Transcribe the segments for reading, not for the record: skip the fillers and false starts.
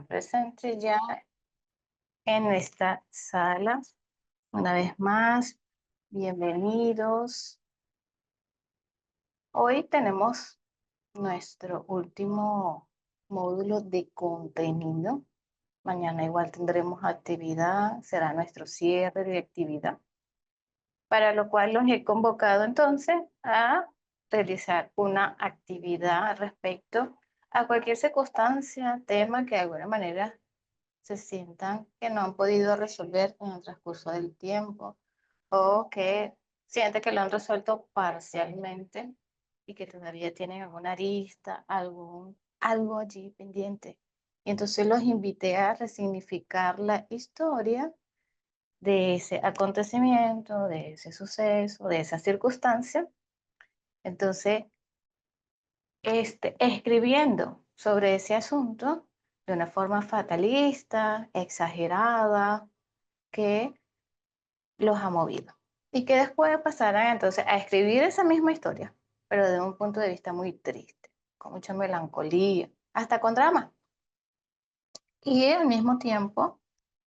Presente ya en esta sala. Una vez más, bienvenidos. Hoy tenemos nuestro último módulo de contenido. Mañana igual tendremos actividad, será nuestro cierre de actividad, para lo cual los he convocado entonces a realizar una actividad respecto a cualquier circunstancia, tema que de alguna manera se sientan que no han podido resolver en el transcurso del tiempo o que sienten que lo han resuelto parcialmente y que todavía tienen alguna arista, algo allí pendiente. Y entonces los invité a resignificar la historia de ese acontecimiento, de ese suceso, de esa circunstancia. Entonces, escribiendo sobre ese asunto de una forma fatalista, exagerada, que los ha movido. Y que después pasarán entonces a escribir esa misma historia, pero desde un punto de vista muy triste, con mucha melancolía, hasta con drama. Y al mismo tiempo,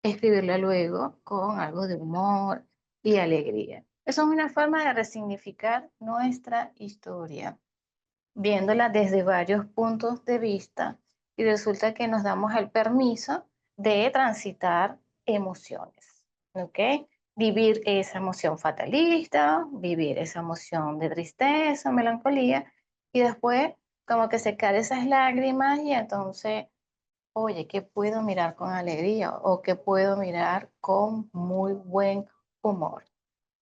escribirla luego con algo de humor y alegría. Eso es una forma de resignificar nuestra historia, viéndola desde varios puntos de vista, y resulta que nos damos el permiso de transitar emociones, ¿ok? Vivir esa emoción fatalista, vivir esa emoción de tristeza, melancolía, y después como que secar esas lágrimas y entonces, oye, ¿qué puedo mirar con alegría o qué puedo mirar con muy buen humor?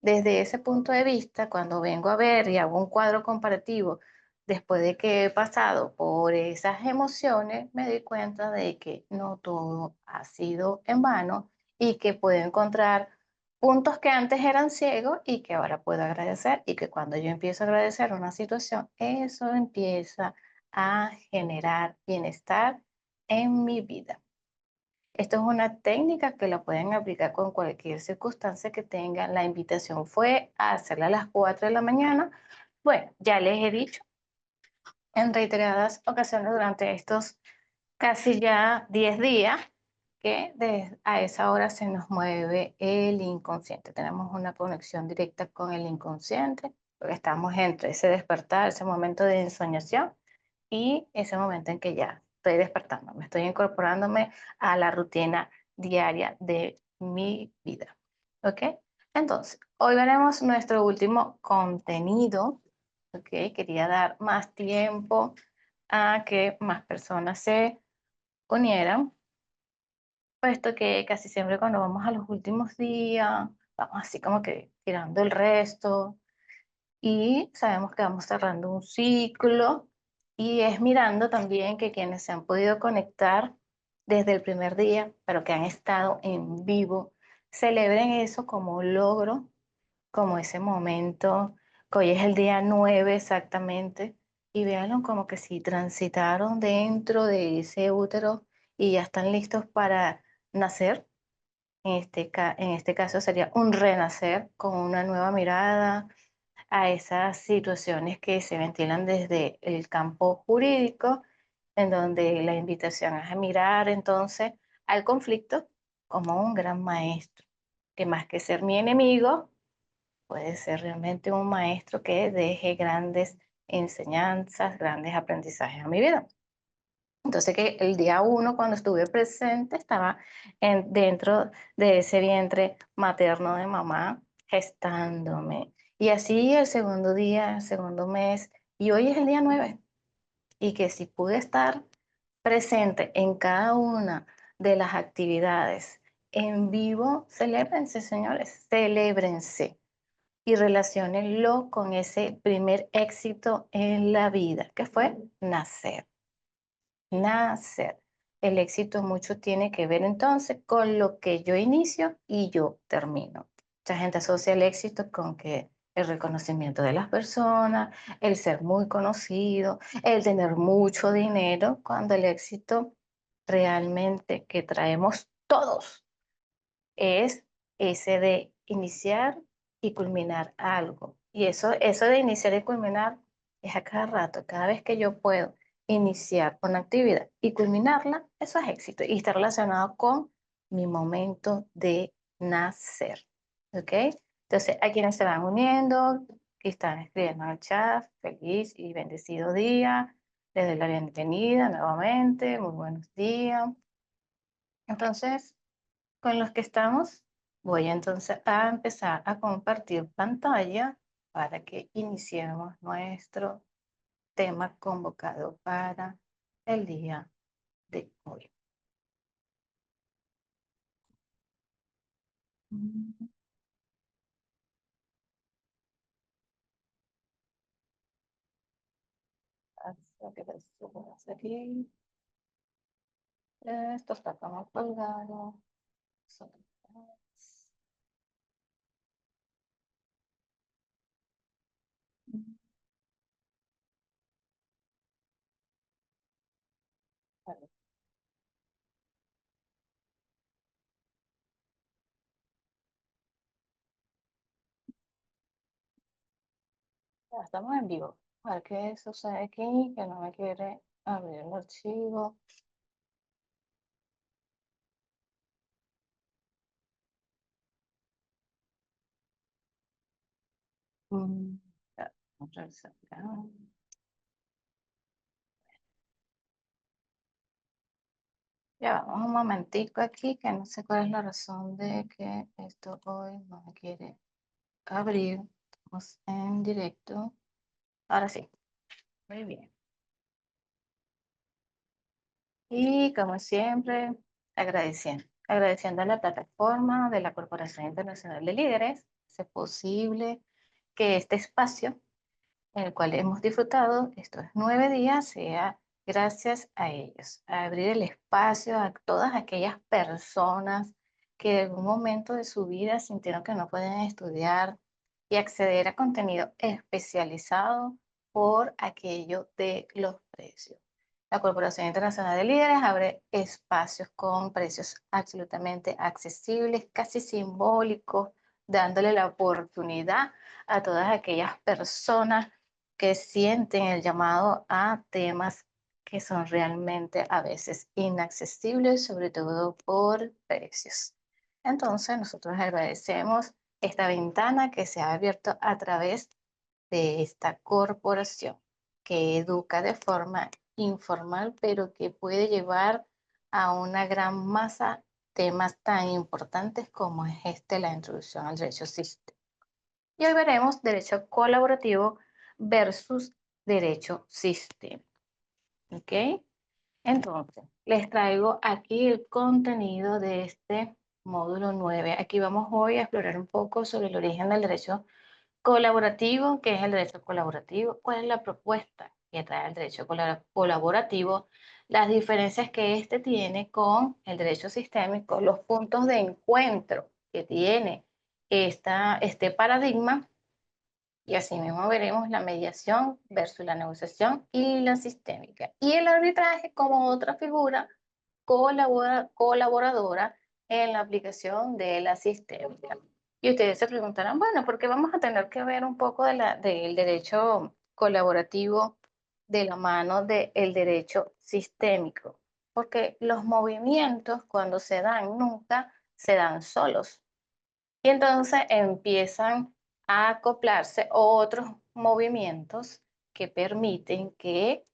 Desde ese punto de vista, cuando vengo a ver y hago un cuadro comparativo, después de que he pasado por esas emociones, me doy cuenta de que no todo ha sido en vano y que puedo encontrar puntos que antes eran ciegos y que ahora puedo agradecer, y que cuando yo empiezo a agradecer una situación, eso empieza a generar bienestar en mi vida. Esto es una técnica que la pueden aplicar con cualquier circunstancia que tengan. La invitación fue a hacerla a las 4 de la mañana. Bueno, ya les he dicho en reiteradas ocasiones durante estos casi ya 10 días que a esa hora se nos mueve el inconsciente. Tenemos una conexión directa con el inconsciente, porque estamos entre ese despertar, ese momento de ensoñación y ese momento en que ya estoy despertando, me estoy incorporándome a la rutina diaria de mi vida. ¿Ok? Entonces, hoy veremos nuestro último contenido. ¿Ok? Quería dar más tiempo a que más personas se unieran, puesto que casi siempre cuando vamos a los últimos días, vamos así como que tirando el resto, y sabemos que vamos cerrando un ciclo, y es mirando también que quienes se han podido conectar desde el primer día, pero que han estado en vivo, celebren eso como un logro, como ese momento, que hoy es el día 9 exactamente, y véanlo como que si transitaron dentro de ese útero y ya están listos para nacer. En este caso sería un renacer con una nueva mirada a esas situaciones que se ventilan desde el campo jurídico, en donde la invitación es a mirar entonces al conflicto como un gran maestro, que más que ser mi enemigo, puede ser realmente un maestro que deje grandes enseñanzas, grandes aprendizajes a mi vida. Entonces que el día 1 cuando estuve presente estaba dentro de ese vientre materno de mamá gestándome. Y así el segundo día, el segundo mes, y hoy es el día 9. Y que si pude estar presente en cada una de las actividades en vivo, celébrense, señores, celébrense y relaciónenlo con ese primer éxito en la vida, que fue nacer. Nacer. El éxito mucho tiene que ver entonces con lo que yo inicio y yo termino. Mucha gente asocia el éxito con que el reconocimiento de las personas, el ser muy conocido, el tener mucho dinero, cuando el éxito realmente que traemos todos es ese de iniciar y culminar algo. Y eso de iniciar y culminar es a cada rato, cada vez que yo puedo iniciar una actividad y culminarla, eso es éxito y está relacionado con mi momento de nacer. ¿Ok? Entonces, a quienes se van uniendo, que están escribiendo en el chat, feliz y bendecido día, les doy la bienvenida nuevamente, muy buenos días. Entonces, con los que estamos, voy entonces a empezar a compartir pantalla para que iniciemos nuestro tema convocado para el día de hoy. Mm, hasta que lo subas aquí. Esto está como colgado. Vale, ya estamos en vivo. A ver qué sucede aquí, que no me quiere abrir el archivo. Ya, vamos a revisar acá. Ya vamos un momentico aquí, que no sé cuál es la razón de que esto hoy no me quiere abrir. Estamos en directo. Ahora sí, muy bien. Y como siempre, agradeciendo a la plataforma de la Corporación Internacional de Líderes, hace posible que este espacio en el cual hemos disfrutado estos 9 días sea gracias a ellos, a abrir el espacio a todas aquellas personas que en algún momento de su vida sintieron que no pueden estudiar y acceder a contenido especializado por aquello de los precios. La Corporación Internacional de Líderes abre espacios con precios absolutamente accesibles, casi simbólicos, dándole la oportunidad a todas aquellas personas que sienten el llamado a temas que son realmente a veces inaccesibles, sobre todo por precios. Entonces, nosotros agradecemos esta ventana que se ha abierto a través de esta corporación que educa de forma informal, pero que puede llevar a una gran masa temas tan importantes como es la introducción al derecho sistémico. Y hoy veremos derecho colaborativo versus derecho sistémico. ¿Ok? Entonces, les traigo aquí el contenido de este módulo 9. Aquí vamos hoy a explorar un poco sobre el origen del derecho colaborativo, qué es el derecho colaborativo, cuál es la propuesta que trae el derecho colaborativo, las diferencias que éste tiene con el derecho sistémico, los puntos de encuentro que tiene este paradigma y asimismo veremos la mediación versus la negociación y la sistémica. Y el arbitraje como otra figura colaboradora en la aplicación de la sistémica. Y ustedes se preguntarán, bueno, ¿por qué vamos a tener que ver un poco del derecho colaborativo de la mano del derecho sistémico? Porque los movimientos cuando se dan nunca se dan solos. Y entonces empiezan a acoplarse otros movimientos que permiten que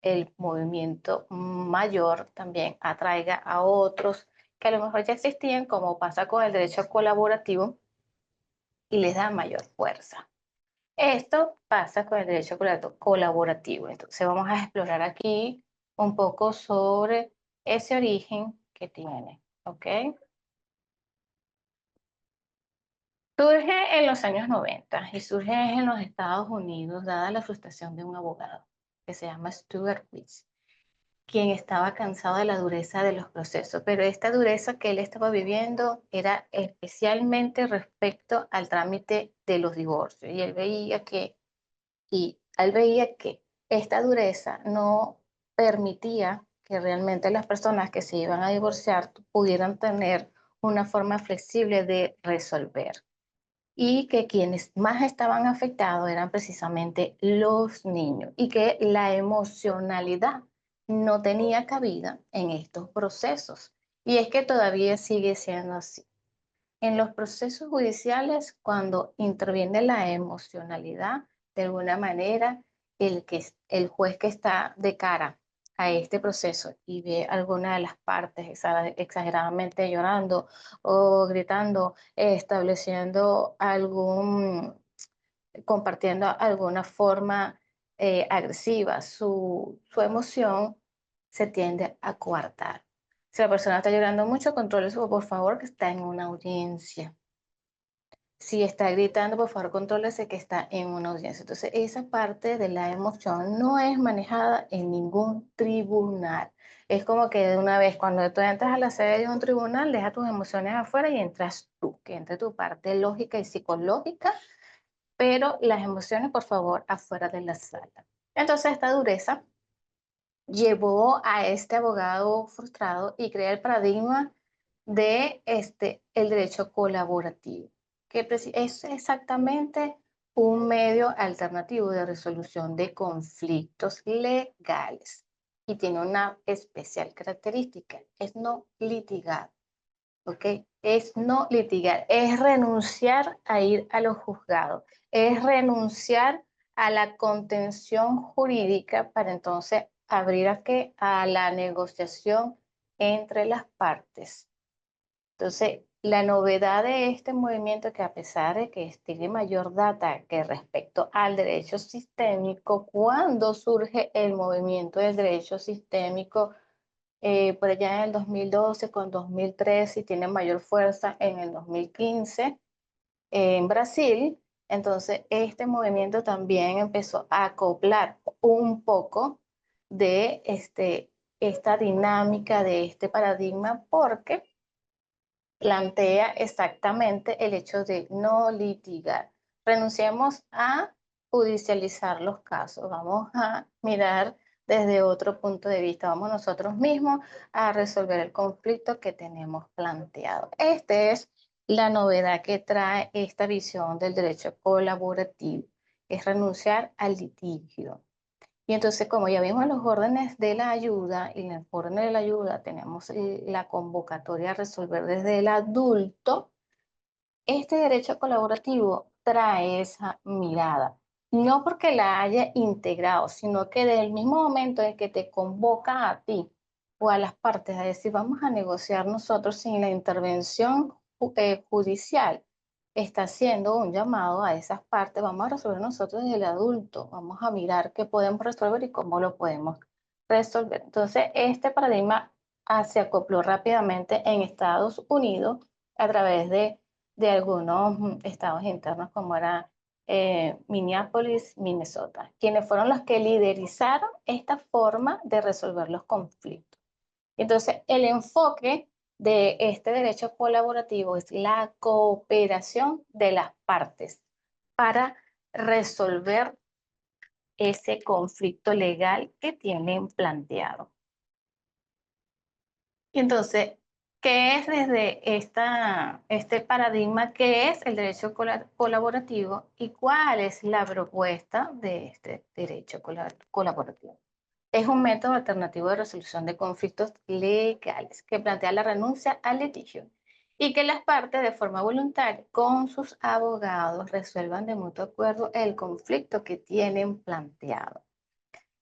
el movimiento mayor también atraiga a otros que a lo mejor ya existían, como pasa con el derecho colaborativo, y les da mayor fuerza. Esto pasa con el derecho colaborativo. Entonces vamos a explorar aquí un poco sobre ese origen que tiene. ¿Ok? Surge en los años 90 y surge en los Estados Unidos, dada la frustración de un abogado que se llama Stuart Witts, quien estaba cansado de la dureza de los procesos, pero esta dureza que él estaba viviendo era especialmente respecto al trámite de los divorcios. Y él veía que esta dureza no permitía que realmente las personas que se iban a divorciar pudieran tener una forma flexible de resolver. y que quienes más estaban afectados eran precisamente los niños y que la emocionalidad no tenía cabida en estos procesos. Y es que todavía sigue siendo así. En los procesos judiciales, cuando interviene la emocionalidad, de alguna manera, el juez que está de cara a este proceso y ve alguna de las partes exageradamente llorando o gritando, estableciendo compartiendo alguna forma agresiva, su emoción se tiende a coartar. Si la persona está llorando mucho, controle su, por favor, que está en una audiencia. Si está gritando, por favor, contrólese que está en una audiencia. Entonces, esa parte de la emoción no es manejada en ningún tribunal. Es como que de una vez, cuando tú entras a la sede de un tribunal, deja tus emociones afuera y entras tú, que entre tu parte lógica y psicológica, pero las emociones, por favor, afuera de la sala. Entonces, esta dureza llevó a este abogado frustrado y crea el paradigma de el derecho colaborativo, que es exactamente un medio alternativo de resolución de conflictos legales y tiene una especial característica, es no litigar, ¿ok? Es no litigar, es renunciar a ir a los juzgados, es renunciar a la contención jurídica para entonces abrir a la negociación entre las partes. Entonces, la novedad de este movimiento, que a pesar de que tiene mayor data que respecto al derecho sistémico, cuando surge el movimiento del derecho sistémico, por allá en el 2012 con 2013 y tiene mayor fuerza en el 2015 en Brasil. Entonces, este movimiento también empezó a acoplar un poco de esta dinámica, de este paradigma, porque plantea exactamente el hecho de no litigar. Renunciemos a judicializar los casos, vamos a mirar desde otro punto de vista, vamos nosotros mismos a resolver el conflicto que tenemos planteado. Esta es la novedad que trae esta visión del derecho colaborativo, es renunciar al litigio. Y entonces, como ya vimos los órdenes de la ayuda, y en los órdenes de la ayuda tenemos la convocatoria a resolver desde el adulto, este derecho colaborativo trae esa mirada. No porque la haya integrado, sino que del mismo momento en que te convoca a ti o a las partes a decir, vamos a negociar nosotros sin la intervención judicial, está haciendo un llamado a esas partes, vamos a resolver nosotros desde el adulto, vamos a mirar qué podemos resolver y cómo lo podemos resolver. Entonces, este paradigma se acopló rápidamente en Estados Unidos a través de algunos estados internos, como era Minneapolis, Minnesota, quienes fueron los que liderizaron esta forma de resolver los conflictos. Entonces, el enfoque de este derecho colaborativo es la cooperación de las partes para resolver ese conflicto legal que tienen planteado. Y entonces, ¿qué es desde este paradigma? ¿Qué es el derecho colaborativo y cuál es la propuesta de este derecho colaborativo? Es un método alternativo de resolución de conflictos legales que plantea la renuncia al litigio y que las partes de forma voluntaria con sus abogados resuelvan de mutuo acuerdo el conflicto que tienen planteado.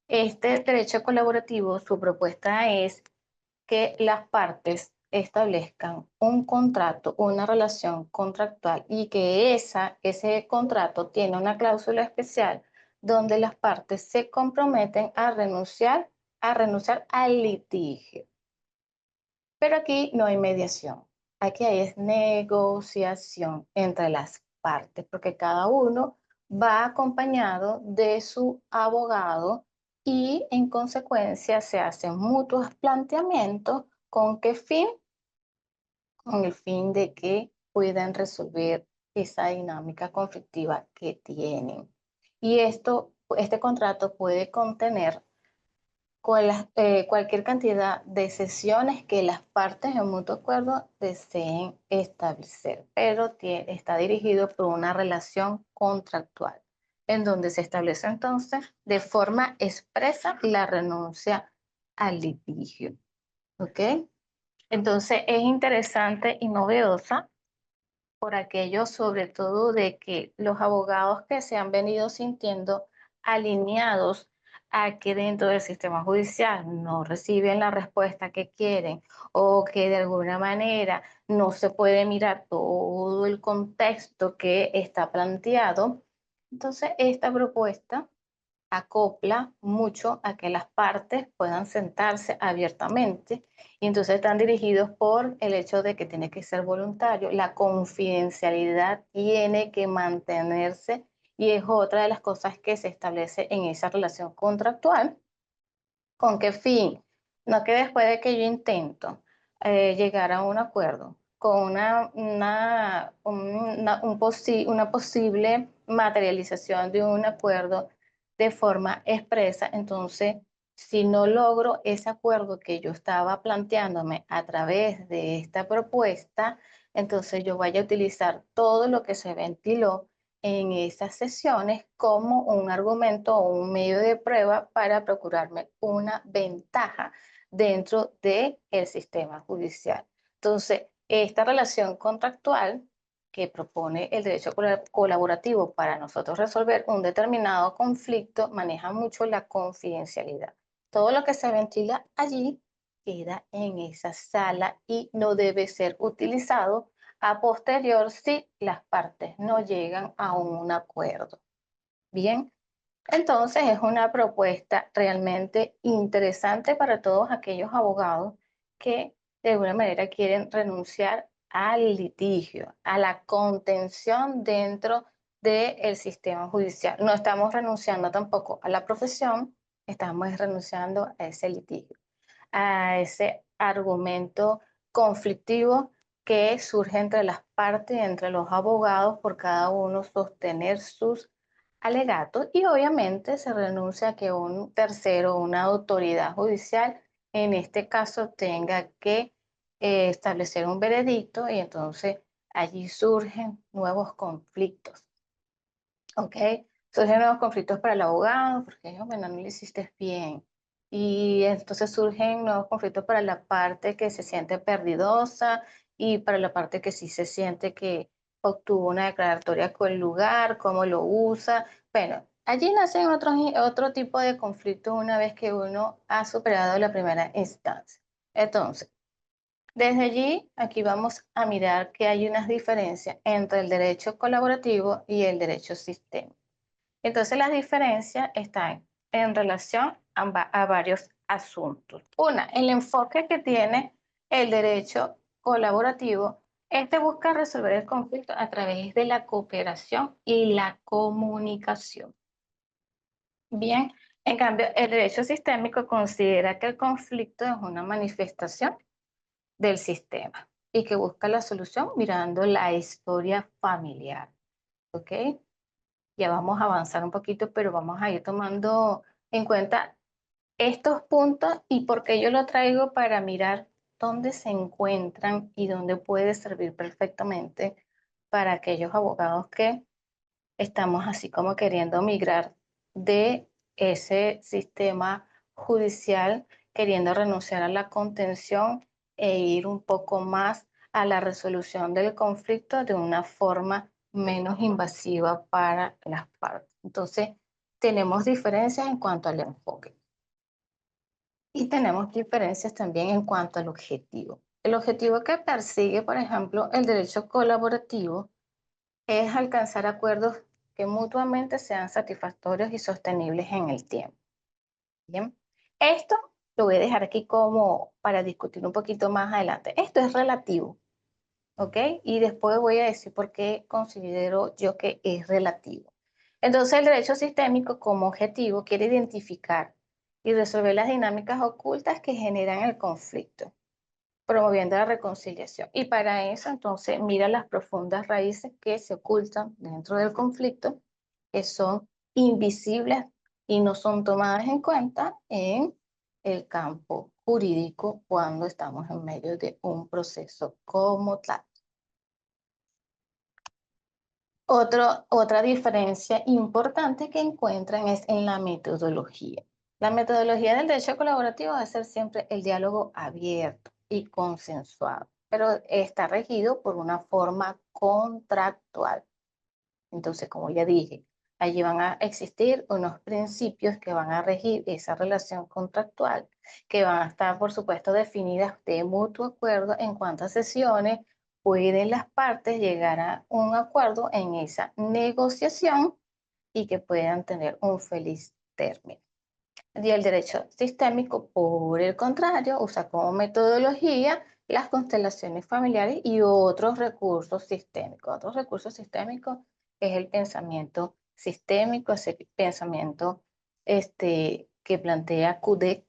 Este derecho colaborativo, su propuesta es que las partes establezcan un contrato, una relación contractual y que ese contrato tiene una cláusula especial donde las partes se comprometen a renunciar al litigio. Pero aquí no hay mediación, aquí es negociación entre las partes, porque cada uno va acompañado de su abogado y en consecuencia se hacen mutuos planteamientos. ¿Con qué fin? Con el fin de que puedan resolver esa dinámica conflictiva que tienen. Y este contrato puede contener cualquier cantidad de sesiones que las partes en mutuo acuerdo deseen establecer, pero está dirigido por una relación contractual, en donde se establece entonces de forma expresa la renuncia al litigio. ¿Ok? Entonces es interesante y novedosa por aquello sobre todo de que los abogados que se han venido sintiendo alineados a que dentro del sistema judicial no reciben la respuesta que quieren o que de alguna manera no se puede mirar todo el contexto que está planteado. Entonces, esta propuesta acopla mucho a que las partes puedan sentarse abiertamente y entonces están dirigidos por el hecho de que tiene que ser voluntario. La confidencialidad tiene que mantenerse y es otra de las cosas que se establece en esa relación contractual. ¿Con qué fin? No que después de que yo intento llegar a un acuerdo con una posible materialización de un acuerdo de forma expresa, entonces, si no logro ese acuerdo que yo estaba planteándome a través de esta propuesta, entonces yo voy a utilizar todo lo que se ventiló en esas sesiones como un argumento o un medio de prueba para procurarme una ventaja dentro del sistema judicial. Entonces, esta relación contractual que propone el derecho colaborativo para nosotros resolver un determinado conflicto maneja mucho la confidencialidad. Todo lo que se ventila allí queda en esa sala y no debe ser utilizado a posterior si las partes no llegan a un acuerdo. Bien, entonces es una propuesta realmente interesante para todos aquellos abogados que de alguna manera quieren renunciar al litigio, a la contención dentro del sistema judicial. No estamos renunciando tampoco a la profesión, estamos renunciando a ese litigio, a ese argumento conflictivo que surge entre las partes, entre los abogados, por cada uno sostener sus alegatos y obviamente se renuncia a que un tercero, una autoridad judicial, en este caso tenga que establecer un veredicto y entonces allí surgen nuevos conflictos. ¿Ok? Surgen nuevos conflictos para el abogado porque, bueno, no lo hiciste bien. Y entonces surgen nuevos conflictos para la parte que se siente perdidosa y para la parte que sí se siente que obtuvo una declaratoria con el lugar, cómo lo usa. Bueno, allí nacen otro tipo de conflictos una vez que uno ha superado la primera instancia. Entonces, desde allí, aquí vamos a mirar que hay unas diferencias entre el derecho colaborativo y el derecho sistémico. Entonces las diferencias están en relación a varios asuntos. Una, el enfoque que tiene el derecho colaborativo. Este busca resolver el conflicto a través de la cooperación y la comunicación. Bien, en cambio, el derecho sistémico considera que el conflicto es una manifestación del sistema y que busca la solución mirando la historia familiar. ¿Ok? Ya vamos a avanzar un poquito, pero vamos a ir tomando en cuenta estos puntos y por qué yo lo traigo para mirar dónde se encuentran y dónde puede servir perfectamente para aquellos abogados que estamos así como queriendo migrar de ese sistema judicial, queriendo renunciar a la contención e ir un poco más a la resolución del conflicto de una forma menos invasiva para las partes. Entonces, tenemos diferencias en cuanto al enfoque y tenemos diferencias también en cuanto al objetivo. El objetivo que persigue, por ejemplo, el derecho colaborativo es alcanzar acuerdos que mutuamente sean satisfactorios y sostenibles en el tiempo. Bien, esto lo voy a dejar aquí como para discutir un poquito más adelante. Esto es relativo, ¿ok? Y después voy a decir por qué considero yo que es relativo. Entonces, el derecho sistémico como objetivo quiere identificar y resolver las dinámicas ocultas que generan el conflicto, promoviendo la reconciliación. Y para eso, entonces, mira las profundas raíces que se ocultan dentro del conflicto, que son invisibles y no son tomadas en cuenta en el campo jurídico cuando estamos en medio de un proceso como tal. Otra diferencia importante que encuentran es en la metodología. La metodología del derecho colaborativo va a ser siempre el diálogo abierto y consensuado, pero está regido por una forma contractual. Entonces, como ya dije, allí van a existir unos principios que van a regir esa relación contractual, que van a estar, por supuesto, definidas de mutuo acuerdo en cuántas sesiones pueden las partes llegar a un acuerdo en esa negociación y que puedan tener un feliz término. Y el derecho sistémico, por el contrario, usa como metodología las constelaciones familiares y otros recursos sistémicos. Otros recursos sistémicos es el pensamiento sistémico, ese pensamiento que plantea Kudek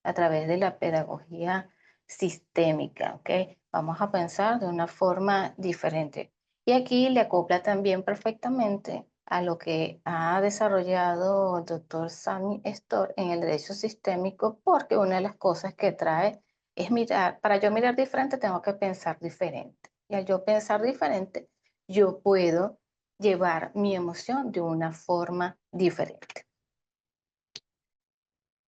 a través de la pedagogía sistémica. ¿Okay? Vamos a pensar de una forma diferente. Y aquí le acopla también perfectamente a lo que ha desarrollado el doctor Sami Storr en el derecho sistémico, porque una de las cosas que trae es mirar, para yo mirar diferente tengo que pensar diferente. Y al yo pensar diferente, yo puedo llevar mi emoción de una forma diferente.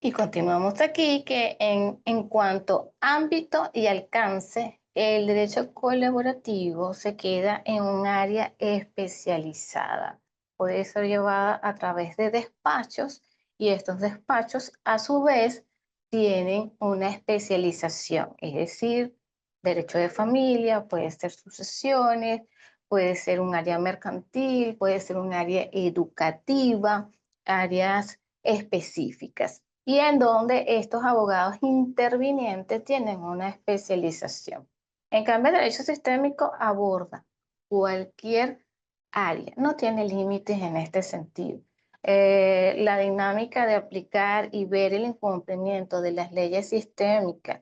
Y continuamos aquí que en cuanto ámbito y alcance, el derecho colaborativo se queda en un área especializada. Puede ser llevada a través de despachos y estos despachos a su vez tienen una especialización, es decir, derecho de familia, puede ser sucesiones, puede ser un área mercantil, puede ser un área educativa, áreas específicas y en donde estos abogados intervinientes tienen una especialización. En cambio, el derecho sistémico aborda cualquier área, no tiene límites en este sentido. La dinámica de aplicar y ver el incumplimiento de las leyes sistémicas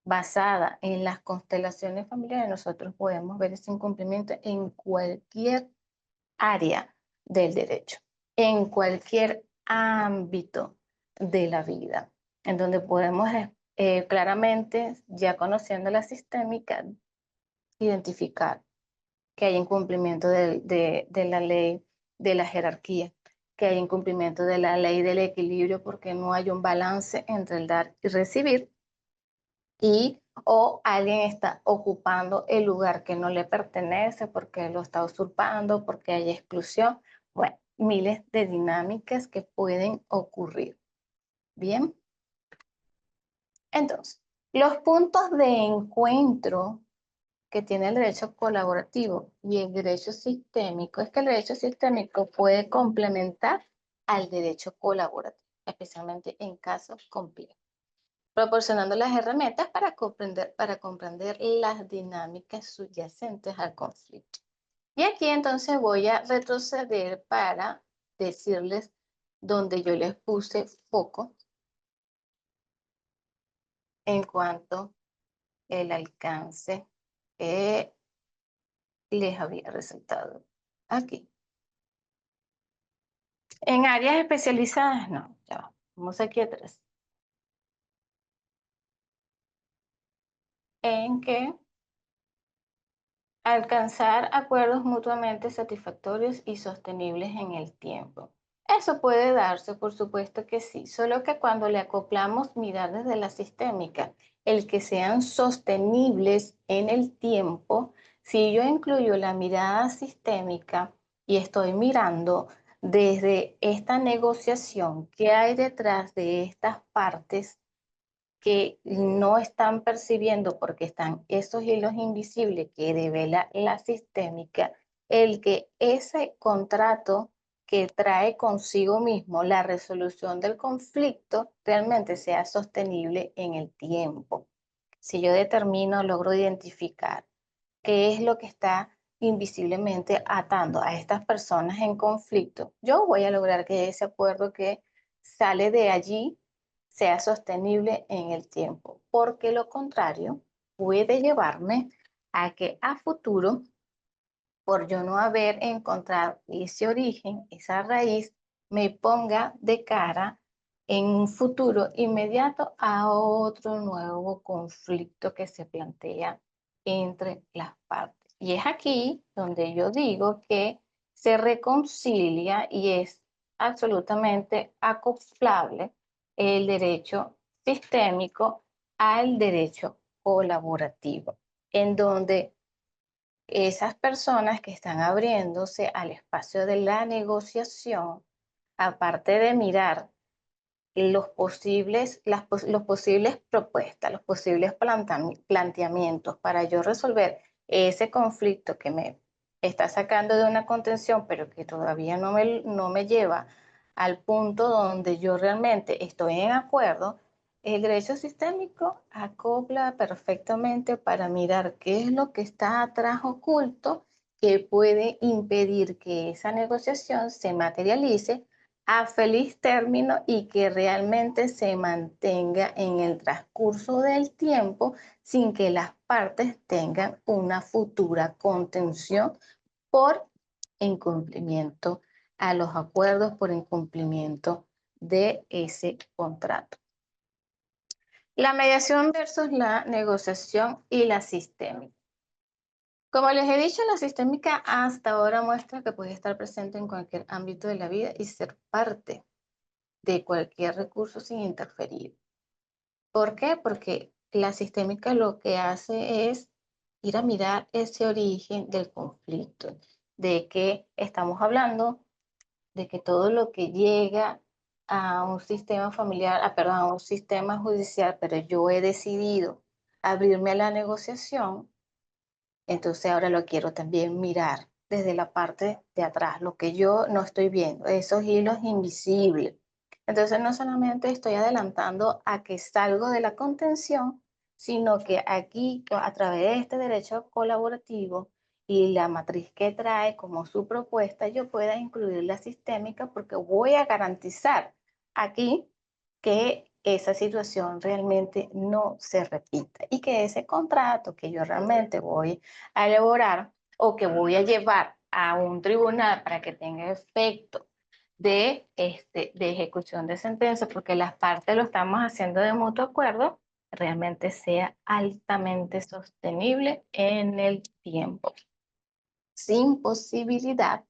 basada en las constelaciones familiares, nosotros podemos ver ese incumplimiento en cualquier área del derecho, en cualquier ámbito de la vida, en donde podemos claramente, ya conociendo la sistémica, identificar que hay incumplimiento de la ley de la jerarquía, que hay incumplimiento de la ley del equilibrio porque no hay un balance entre el dar y recibir, y o alguien está ocupando el lugar que no le pertenece porque lo está usurpando, porque hay exclusión. Bueno, miles de dinámicas que pueden ocurrir. Bien. Entonces, los puntos de encuentro que tiene el derecho colaborativo y el derecho sistémico es que el derecho sistémico puede complementar al derecho colaborativo, especialmente en casos complejos, proporcionando las herramientas para comprender las dinámicas subyacentes al conflicto. Y aquí entonces voy a retroceder para decirles donde yo les puse foco en cuanto al alcance que les había resaltado aquí. En áreas especializadas, no, ya vamos aquí atrás. En que alcanzar acuerdos mutuamente satisfactorios y sostenibles en el tiempo. Eso puede darse, por supuesto que sí, solo que cuando le acoplamos mirar desde la sistémica, el que sean sostenibles en el tiempo, si yo incluyo la mirada sistémica y estoy mirando desde esta negociación que hay detrás de estas partes, que no están percibiendo porque están esos hilos invisibles que devela la sistémica, el que ese contrato que trae consigo mismo la resolución del conflicto realmente sea sostenible en el tiempo. Si yo determino, logro identificar qué es lo que está invisiblemente atando a estas personas en conflicto, yo voy a lograr que ese acuerdo que sale de allí sea sostenible en el tiempo, porque lo contrario puede llevarme a que a futuro, por yo no haber encontrado ese origen, esa raíz, me ponga de cara en un futuro inmediato a otro nuevo conflicto que se plantea entre las partes. Y es aquí donde yo digo que se reconcilia y es absolutamente acoplable el derecho sistémico al derecho colaborativo, en donde esas personas que están abriéndose al espacio de la negociación, aparte de mirar los posibles propuestas, los posibles planteamientos para yo resolver ese conflicto que me está sacando de una contención, pero que todavía no me lleva al punto donde yo realmente estoy en acuerdo. El derecho sistémico acopla perfectamente para mirar qué es lo que está atrás oculto que puede impedir que esa negociación se materialice a feliz término y que realmente se mantenga en el transcurso del tiempo sin que las partes tengan una futura contención por incumplimiento a los acuerdos, por incumplimiento de ese contrato. La mediación versus la negociación y la sistémica. Como les he dicho, la sistémica hasta ahora muestra que puede estar presente en cualquier ámbito de la vida y ser parte de cualquier recurso sin interferir. ¿Por qué? Porque la sistémica lo que hace es ir a mirar ese origen del conflicto, de que estamos hablando de que todo lo que llega a un sistema familiar, perdón, a un sistema judicial, pero yo he decidido abrirme a la negociación, entonces ahora lo quiero también mirar desde la parte de atrás, lo que yo no estoy viendo, esos hilos invisibles. Entonces no solamente estoy adelantando a que salgo de la contención, sino que aquí a través de este derecho colaborativo y la matriz que trae como su propuesta, yo pueda incluir la sistémica porque voy a garantizar aquí que esa situación realmente no se repita y que ese contrato que yo realmente voy a elaborar o que voy a llevar a un tribunal para que tenga efecto de ejecución de sentencia, porque las partes lo estamos haciendo de mutuo acuerdo, realmente sea altamente sostenible en el tiempo, sin posibilidad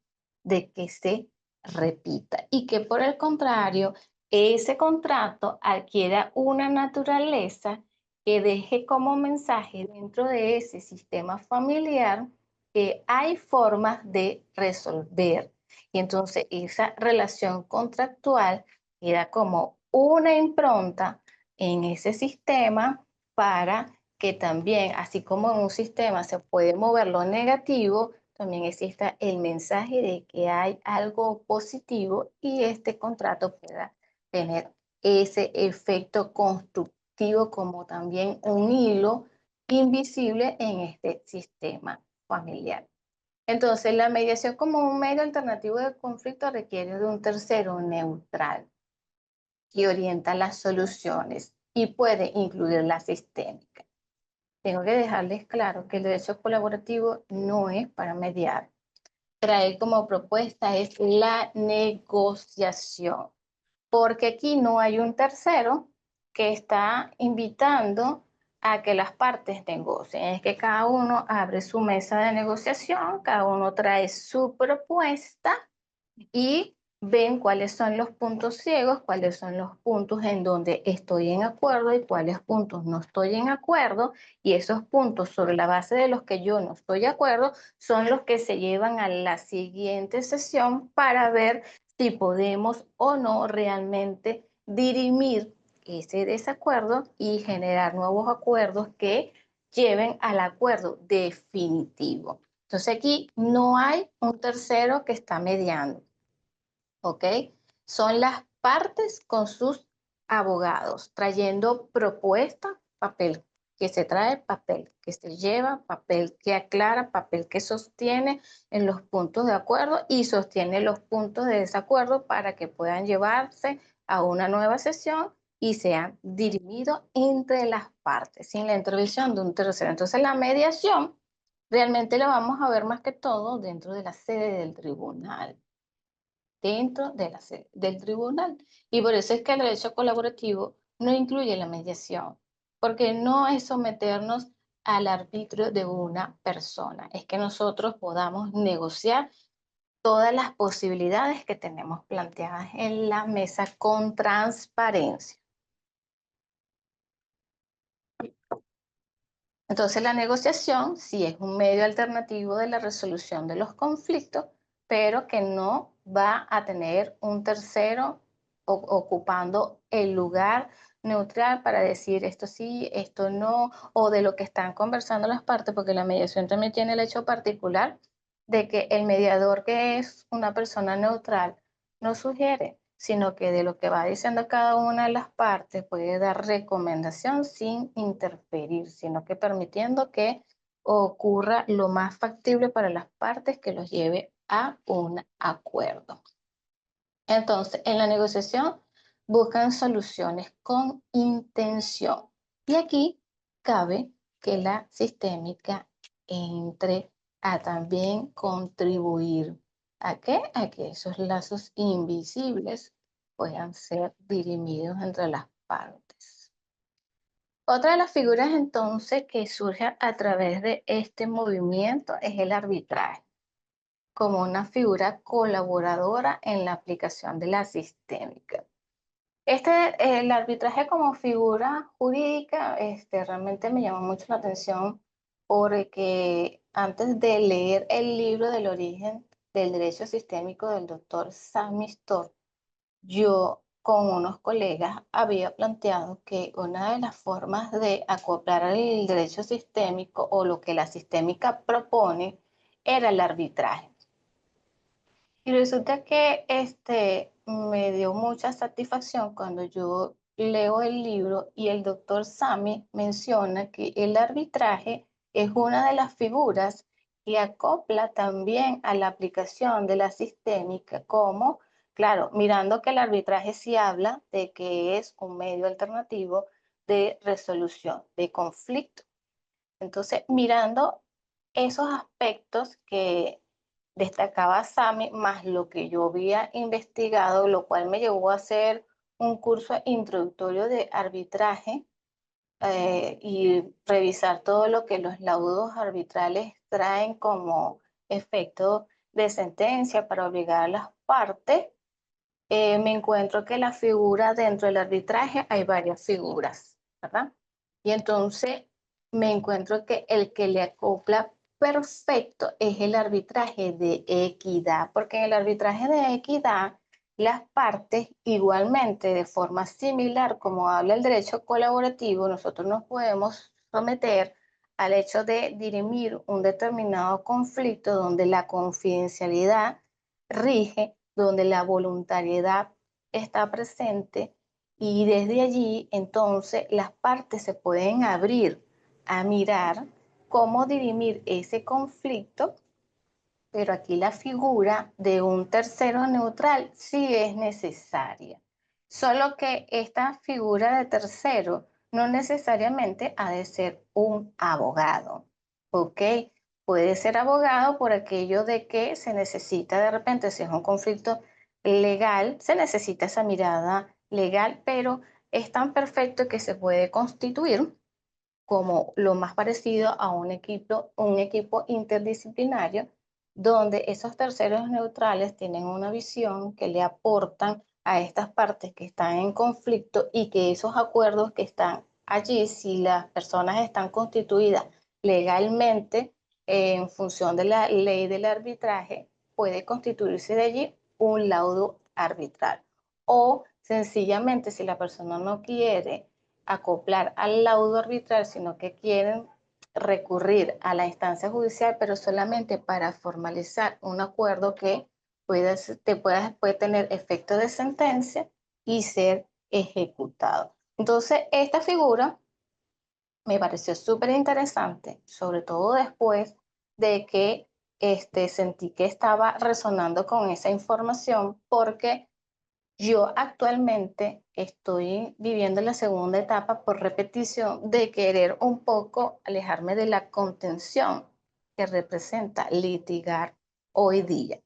de que se repita y que por el contrario, ese contrato adquiera una naturaleza que deje como mensaje dentro de ese sistema familiar que hay formas de resolver. Y entonces esa relación contractual queda como una impronta en ese sistema para que también, así como en un sistema se puede mover lo negativo, también exista el mensaje de que hay algo positivo y este contrato pueda tener ese efecto constructivo como también un hilo invisible en este sistema familiar. Entonces, la mediación como un medio alternativo de conflicto requiere de un tercero neutral que orienta las soluciones y puede incluir la sistémica. Tengo que dejarles claro que el derecho colaborativo no es para mediar. Trae como propuesta es la negociación, porque aquí no hay un tercero que está invitando a que las partes negocien. Es que cada uno abre su mesa de negociación, cada uno trae su propuesta y ven cuáles son los puntos ciegos, cuáles son los puntos en donde estoy en acuerdo y cuáles puntos no estoy en acuerdo, y esos puntos sobre la base de los que yo no estoy de acuerdo son los que se llevan a la siguiente sesión para ver si podemos o no realmente dirimir ese desacuerdo y generar nuevos acuerdos que lleven al acuerdo definitivo. Entonces aquí no hay un tercero que está mediando. ¿Ok? Son las partes con sus abogados, trayendo propuesta, papel que se trae, papel que se lleva, papel que aclara, papel que sostiene en los puntos de acuerdo y sostiene los puntos de desacuerdo para que puedan llevarse a una nueva sesión y sean dirimidos entre las partes, sin la intervención de un tercero. Entonces la mediación realmente la vamos a ver más que todo dentro de la sede del tribunal. dentro de del tribunal. Y por eso es que el derecho colaborativo no incluye la mediación, porque no es someternos al arbitrio de una persona, es que nosotros podamos negociar todas las posibilidades que tenemos planteadas en la mesa con transparencia. Entonces, la negociación sí es un medio alternativo de la resolución de los conflictos, pero que no va a tener un tercero ocupando el lugar neutral para decir esto sí, esto no, o de lo que están conversando las partes, porque la mediación también tiene el hecho particular de que el mediador, que es una persona neutral, no sugiere, sino que de lo que va diciendo cada una de las partes puede dar recomendación sin interferir, sino que permitiendo que ocurra lo más factible para las partes que los lleve a un acuerdo. Entonces, en la negociación buscan soluciones con intención. Y aquí cabe que la sistémica entre a también contribuir. ¿A qué? A que esos lazos invisibles puedan ser dirimidos entre las partes. Otra de las figuras entonces que surge a través de este movimiento es el arbitraje, como una figura colaboradora en la aplicación de la sistémica. El arbitraje como figura jurídica realmente me llamó mucho la atención porque antes de leer el libro del origen del derecho sistémico del doctor Sami Storr, yo con unos colegas había planteado que una de las formas de acoplar el derecho sistémico o lo que la sistémica propone era el arbitraje. Y resulta que me dio mucha satisfacción cuando yo leo el libro y el doctor Sami menciona que el arbitraje es una de las figuras que acopla también a la aplicación de la sistémica, como, claro, mirando que el arbitraje sí habla de que es un medio alternativo de resolución de conflicto. Entonces, mirando esos aspectos que destacaba Sami, más lo que yo había investigado, lo cual me llevó a hacer un curso introductorio de arbitraje y revisar todo lo que los laudos arbitrales traen como efecto de sentencia para obligar a las partes. Me encuentro que la figura dentro del arbitraje hay varias figuras, ¿verdad? Y entonces me encuentro que el que le acopla perfecto es el arbitraje de equidad, porque en el arbitraje de equidad las partes igualmente de forma similar como habla el derecho colaborativo, nosotros nos podemos someter al hecho de dirimir un determinado conflicto donde la confidencialidad rige, donde la voluntariedad está presente y desde allí entonces las partes se pueden abrir a mirar cómo dirimir ese conflicto, pero aquí la figura de un tercero neutral sí es necesaria. Solo que esta figura de tercero no necesariamente ha de ser un abogado, ¿ok? Puede ser abogado por aquello de que se necesita de repente, si es un conflicto legal, se necesita esa mirada legal, pero es tan perfecto que se puede constituir como lo más parecido a un equipo interdisciplinario, donde esos terceros neutrales tienen una visión que le aportan a estas partes que están en conflicto y que esos acuerdos que están allí, si las personas están constituidas legalmente en función de la ley del arbitraje, puede constituirse de allí un laudo arbitral. O sencillamente, si la persona no quiere acoplar al laudo arbitral, sino que quieren recurrir a la instancia judicial, pero solamente para formalizar un acuerdo que puede tener efecto de sentencia y ser ejecutado. Entonces, esta figura me pareció súper interesante, sobre todo después de que sentí que estaba resonando con esa información, porque yo actualmente estoy viviendo la segunda etapa por repetición de querer un poco alejarme de la contención que representa litigar hoy día.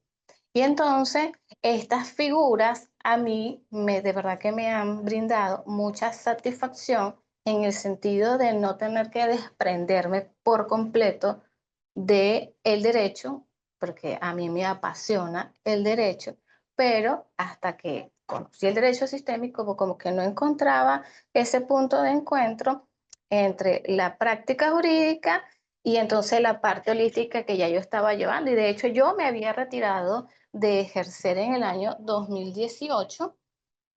Y entonces, estas figuras a mí de verdad que me han brindado mucha satisfacción en el sentido de no tener que desprenderme por completo de el derecho, porque a mí me apasiona el derecho, pero hasta que conocí el derecho sistémico, como que no encontraba ese punto de encuentro entre la práctica jurídica y entonces la parte holística que ya yo estaba llevando. Y de hecho yo me había retirado de ejercer en el año 2018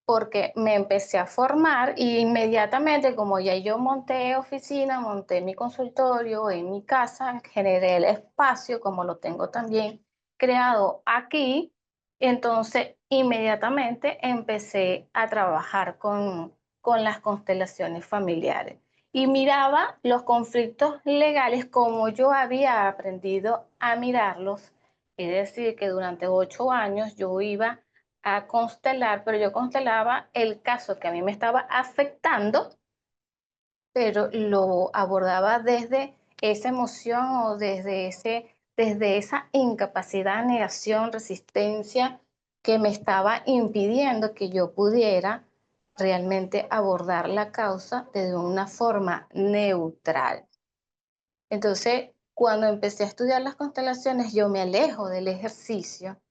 porque me empecé a formar y inmediatamente, como ya yo monté oficina, monté mi consultorio en mi casa, generé el espacio, como lo tengo también creado aquí, entonces inmediatamente empecé a trabajar con las constelaciones familiares y miraba los conflictos legales como yo había aprendido a mirarlos, es decir, que durante 8 años yo iba a constelar, pero yo constelaba el caso que a mí me estaba afectando, pero lo abordaba desde esa emoción o desde esa incapacidad, negación, resistencia que me estaba impidiendo que yo pudiera realmente abordar la causa de una forma neutral. Entonces, cuando empecé a estudiar las constelaciones, yo me alejo del ejercicio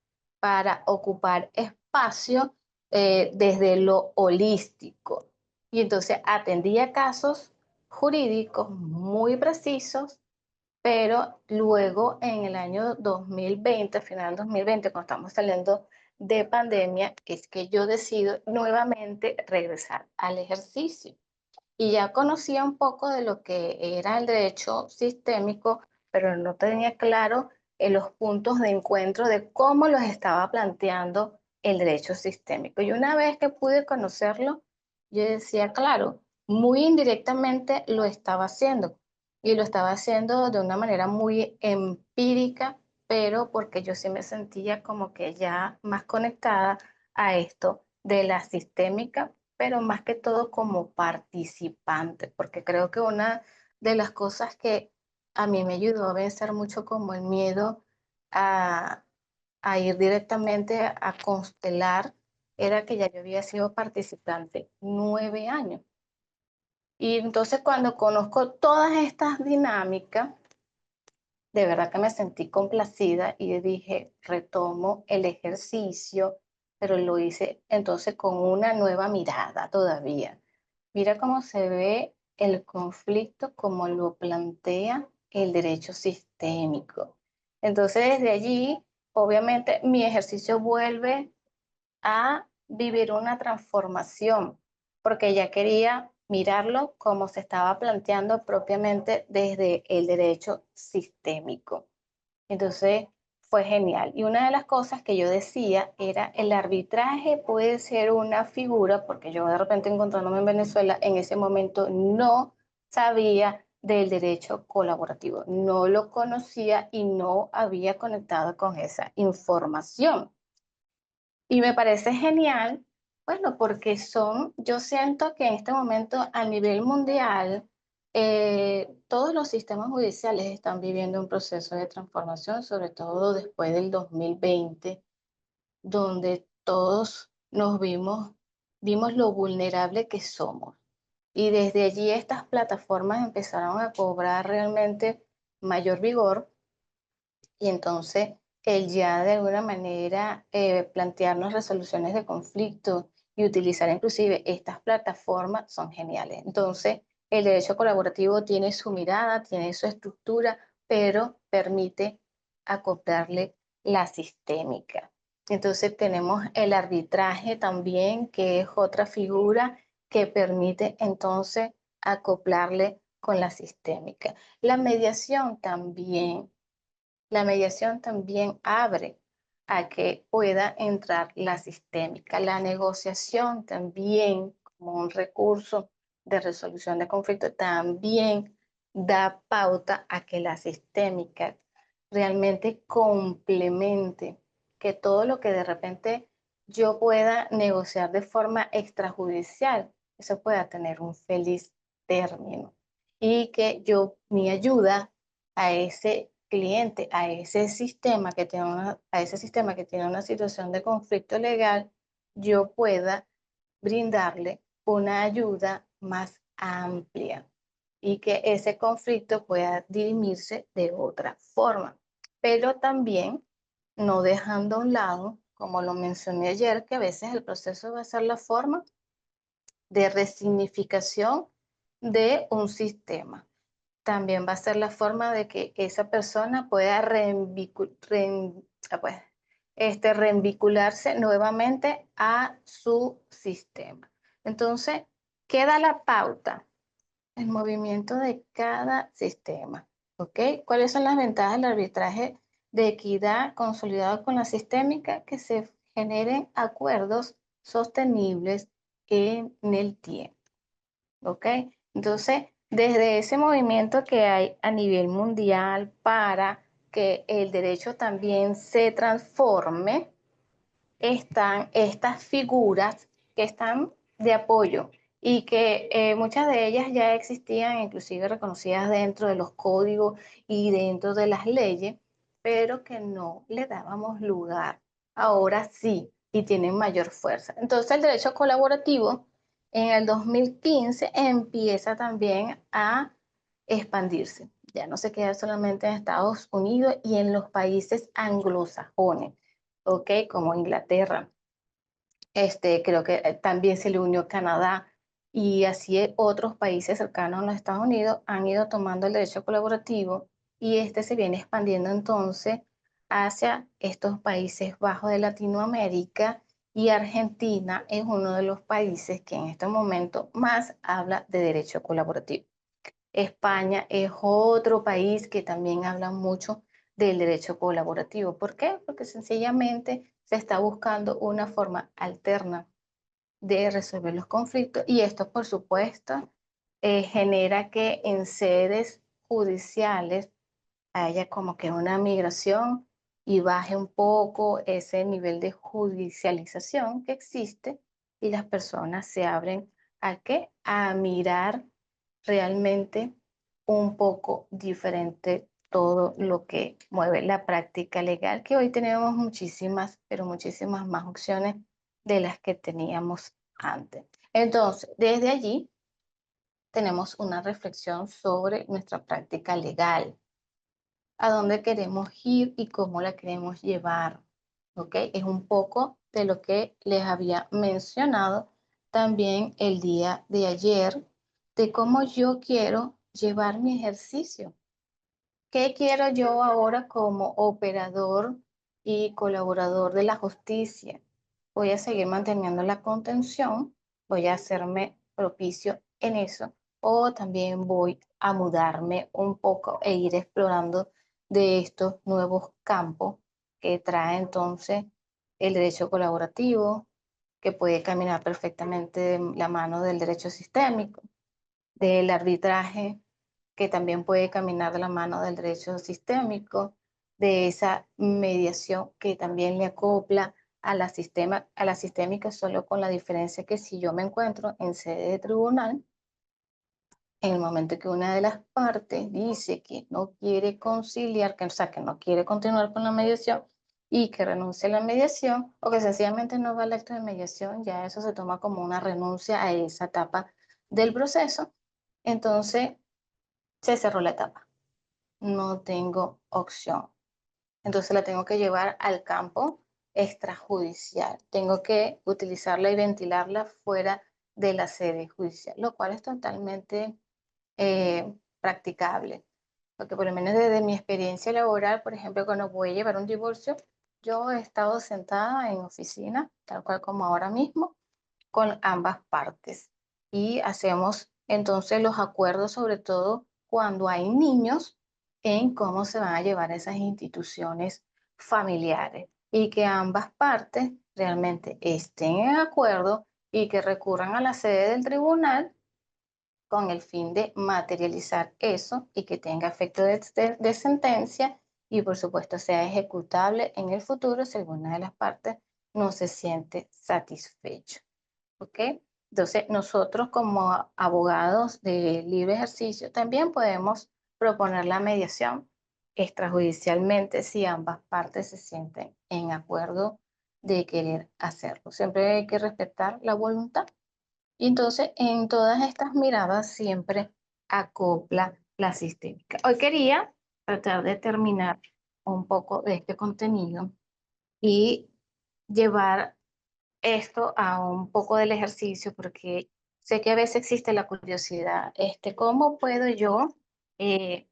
para ocupar espacio desde lo holístico. Y entonces atendía casos jurídicos muy precisos, pero luego en el año 2020, final 2020, cuando estamos saliendo de pandemia, es que yo decido nuevamente regresar al ejercicio y ya conocía un poco de lo que era el derecho sistémico, pero no tenía claro los puntos de encuentro de cómo los estaba planteando el derecho sistémico. Y una vez que pude conocerlo, yo decía, claro, muy indirectamente lo estaba haciendo. Y lo estaba haciendo de una manera muy empírica, pero porque yo sí me sentía como que ya más conectada a esto de la sistémica, pero más que todo como participante, porque creo que una de las cosas que a mí me ayudó a vencer mucho como el miedo a, a ir directamente a constelar era que ya yo había sido participante 9 años. Y entonces cuando conozco todas estas dinámicas, de verdad que me sentí complacida y dije, retomo el ejercicio, pero lo hice entonces con una nueva mirada todavía. Mira cómo se ve el conflicto, como lo plantea el derecho sistémico. Entonces, desde allí, obviamente, mi ejercicio vuelve a vivir una transformación, porque ya quería mirarlo como se estaba planteando propiamente desde el derecho sistémico. Entonces fue genial. Y una de las cosas que yo decía era el arbitraje puede ser una figura, porque yo de repente encontrándome en Venezuela, en ese momento no sabía del derecho colaborativo, no lo conocía y no había conectado con esa información. Y me parece genial, bueno, porque yo siento que en este momento a nivel mundial, todos los sistemas judiciales están viviendo un proceso de transformación, sobre todo después del 2020, donde todos vimos lo vulnerable que somos. Y desde allí estas plataformas empezaron a cobrar realmente mayor vigor y entonces el ya de alguna manera plantearnos resoluciones de conflicto y utilizar inclusive estas plataformas son geniales. Entonces, el derecho colaborativo tiene su mirada, tiene su estructura, pero permite acoplarle la sistémica. Entonces tenemos el arbitraje también, que es otra figura que permite entonces acoplarle con la sistémica. La mediación también abre a que pueda entrar la sistémica. La negociación también, como un recurso de resolución de conflicto, también da pauta a que la sistémica realmente complemente, que todo lo que de repente yo pueda negociar de forma extrajudicial, eso pueda tener un feliz término y que mi ayuda a ese cliente a ese sistema que tiene una situación de conflicto legal, yo pueda brindarle una ayuda más amplia y que ese conflicto pueda dirimirse de otra forma. Pero también no dejando a un lado, como lo mencioné ayer, que a veces el proceso va a ser la forma de resignificación de un sistema. También va a ser la forma de que esa persona pueda reinvincularse nuevamente a su sistema. Entonces, queda la pauta, el movimiento de cada sistema. ¿Ok? ¿Cuáles son las ventajas del arbitraje de equidad consolidado con la sistémica? Que se generen acuerdos sostenibles en el tiempo. ¿Ok? Entonces, desde ese movimiento que hay a nivel mundial para que el derecho también se transforme, están estas figuras que están de apoyo y que muchas de ellas ya existían, inclusive reconocidas dentro de los códigos y dentro de las leyes, pero que no le dábamos lugar. Ahora sí, y tienen mayor fuerza. Entonces el derecho colaborativo en el 2015 empieza también a expandirse. Ya no se queda solamente en Estados Unidos y en los países anglosajones, ¿ok? Como Inglaterra. Creo que también se le unió Canadá y así otros países cercanos a los Estados Unidos han ido tomando el derecho colaborativo y este se viene expandiendo entonces hacia estos Países Bajos de Latinoamérica y Argentina es uno de los países que en este momento más habla de derecho colaborativo. España es otro país que también habla mucho del derecho colaborativo. ¿Por qué? Porque sencillamente se está buscando una forma alterna de resolver los conflictos y esto, por supuesto, genera que en sedes judiciales haya como que una migración y baje un poco ese nivel de judicialización que existe y las personas se abren ¿a qué? A mirar realmente un poco diferente todo lo que mueve la práctica legal, que hoy tenemos muchísimas, pero muchísimas más opciones de las que teníamos antes. Entonces, desde allí tenemos una reflexión sobre nuestra práctica legal, a dónde queremos ir y cómo la queremos llevar. ¿Ok? Es un poco de lo que les había mencionado también el día de ayer, de cómo yo quiero llevar mi ejercicio. ¿Qué quiero yo ahora como operador y colaborador de la justicia? Voy a seguir manteniendo la contención, voy a hacerme propicio en eso, o también voy a mudarme un poco e ir explorando de estos nuevos campos que trae entonces el derecho colaborativo, que puede caminar perfectamente de la mano del derecho sistémico, del arbitraje que también puede caminar de la mano del derecho sistémico, de esa mediación que también le acopla a la sistémica, solo con la diferencia que si yo me encuentro en sede de tribunal, en el momento que una de las partes dice que no quiere conciliar, que, o sea, que no quiere continuar con la mediación y que renuncie a la mediación, o que sencillamente no va al acto de mediación, ya eso se toma como una renuncia a esa etapa del proceso. Entonces, se cerró la etapa, no tengo opción. Entonces la tengo que llevar al campo extrajudicial. Tengo que utilizarla y ventilarla fuera de la sede judicial, lo cual es totalmente practicable. Porque por lo menos desde mi experiencia laboral, por ejemplo, cuando voy a llevar un divorcio, yo he estado sentada en oficina, tal cual como ahora mismo, con ambas partes. Y hacemos entonces los acuerdos, sobre todo cuando hay niños, en cómo se van a llevar esas instituciones familiares y que ambas partes realmente estén en acuerdo y que recurran a la sede del tribunal con el fin de materializar eso y que tenga efecto de sentencia y por supuesto sea ejecutable en el futuro si alguna de las partes no se siente satisfecho. ¿Ok? Entonces, nosotros como abogados de libre ejercicio también podemos proponer la mediación extrajudicialmente si ambas partes se sienten en acuerdo de querer hacerlo. Siempre hay que respetar la voluntad. Y entonces, en todas estas miradas siempre acopla la sistémica. Hoy quería tratar de terminar un poco de este contenido y llevar esto a un poco del ejercicio, porque sé que a veces existe la curiosidad, ¿cómo puedo yo eh,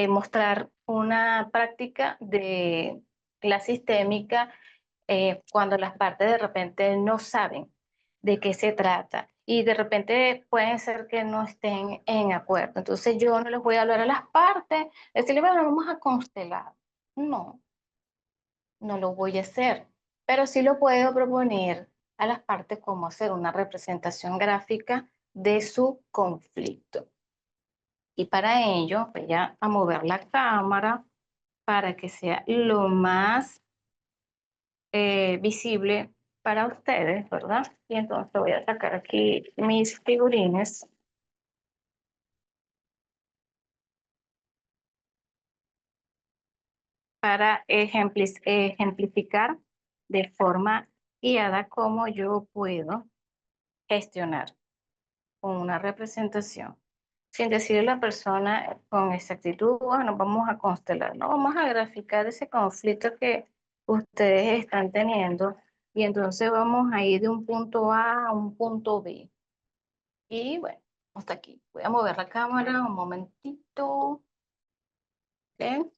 mostrar una práctica de la sistémica cuando las partes de repente no saben de qué se trata y de repente pueden ser que no estén en acuerdo? Entonces yo no les voy a hablar a las partes, decirles, bueno, vamos a constelar. No, no lo voy a hacer, pero sí lo puedo proponer a las partes cómo hacer una representación gráfica de su conflicto. Y para ello voy a mover la cámara para que sea lo más visible para ustedes, ¿verdad? Y entonces voy a sacar aquí mis figurines para ejemplificar de forma guiada cómo yo puedo gestionar con una representación. Sin decirle a la persona con exactitud, bueno, vamos a constelar, no vamos a graficar ese conflicto que ustedes están teniendo y entonces vamos a ir de un punto A a un punto B. Y bueno, hasta aquí. Voy a mover la cámara un momentito. ¿Ok?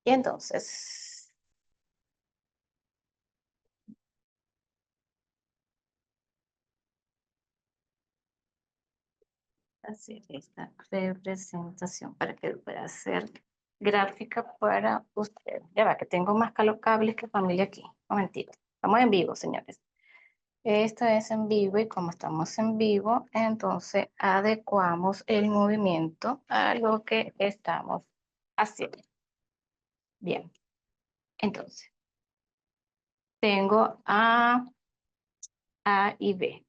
Y entonces, hacer esta representación para que pueda ser gráfica para ustedes. Ya va, que tengo más cables que familia aquí. Un momentito. Estamos en vivo, señores. Esto es en vivo y como estamos en vivo, entonces adecuamos el movimiento a lo que estamos haciendo. Bien, entonces tengo A y B.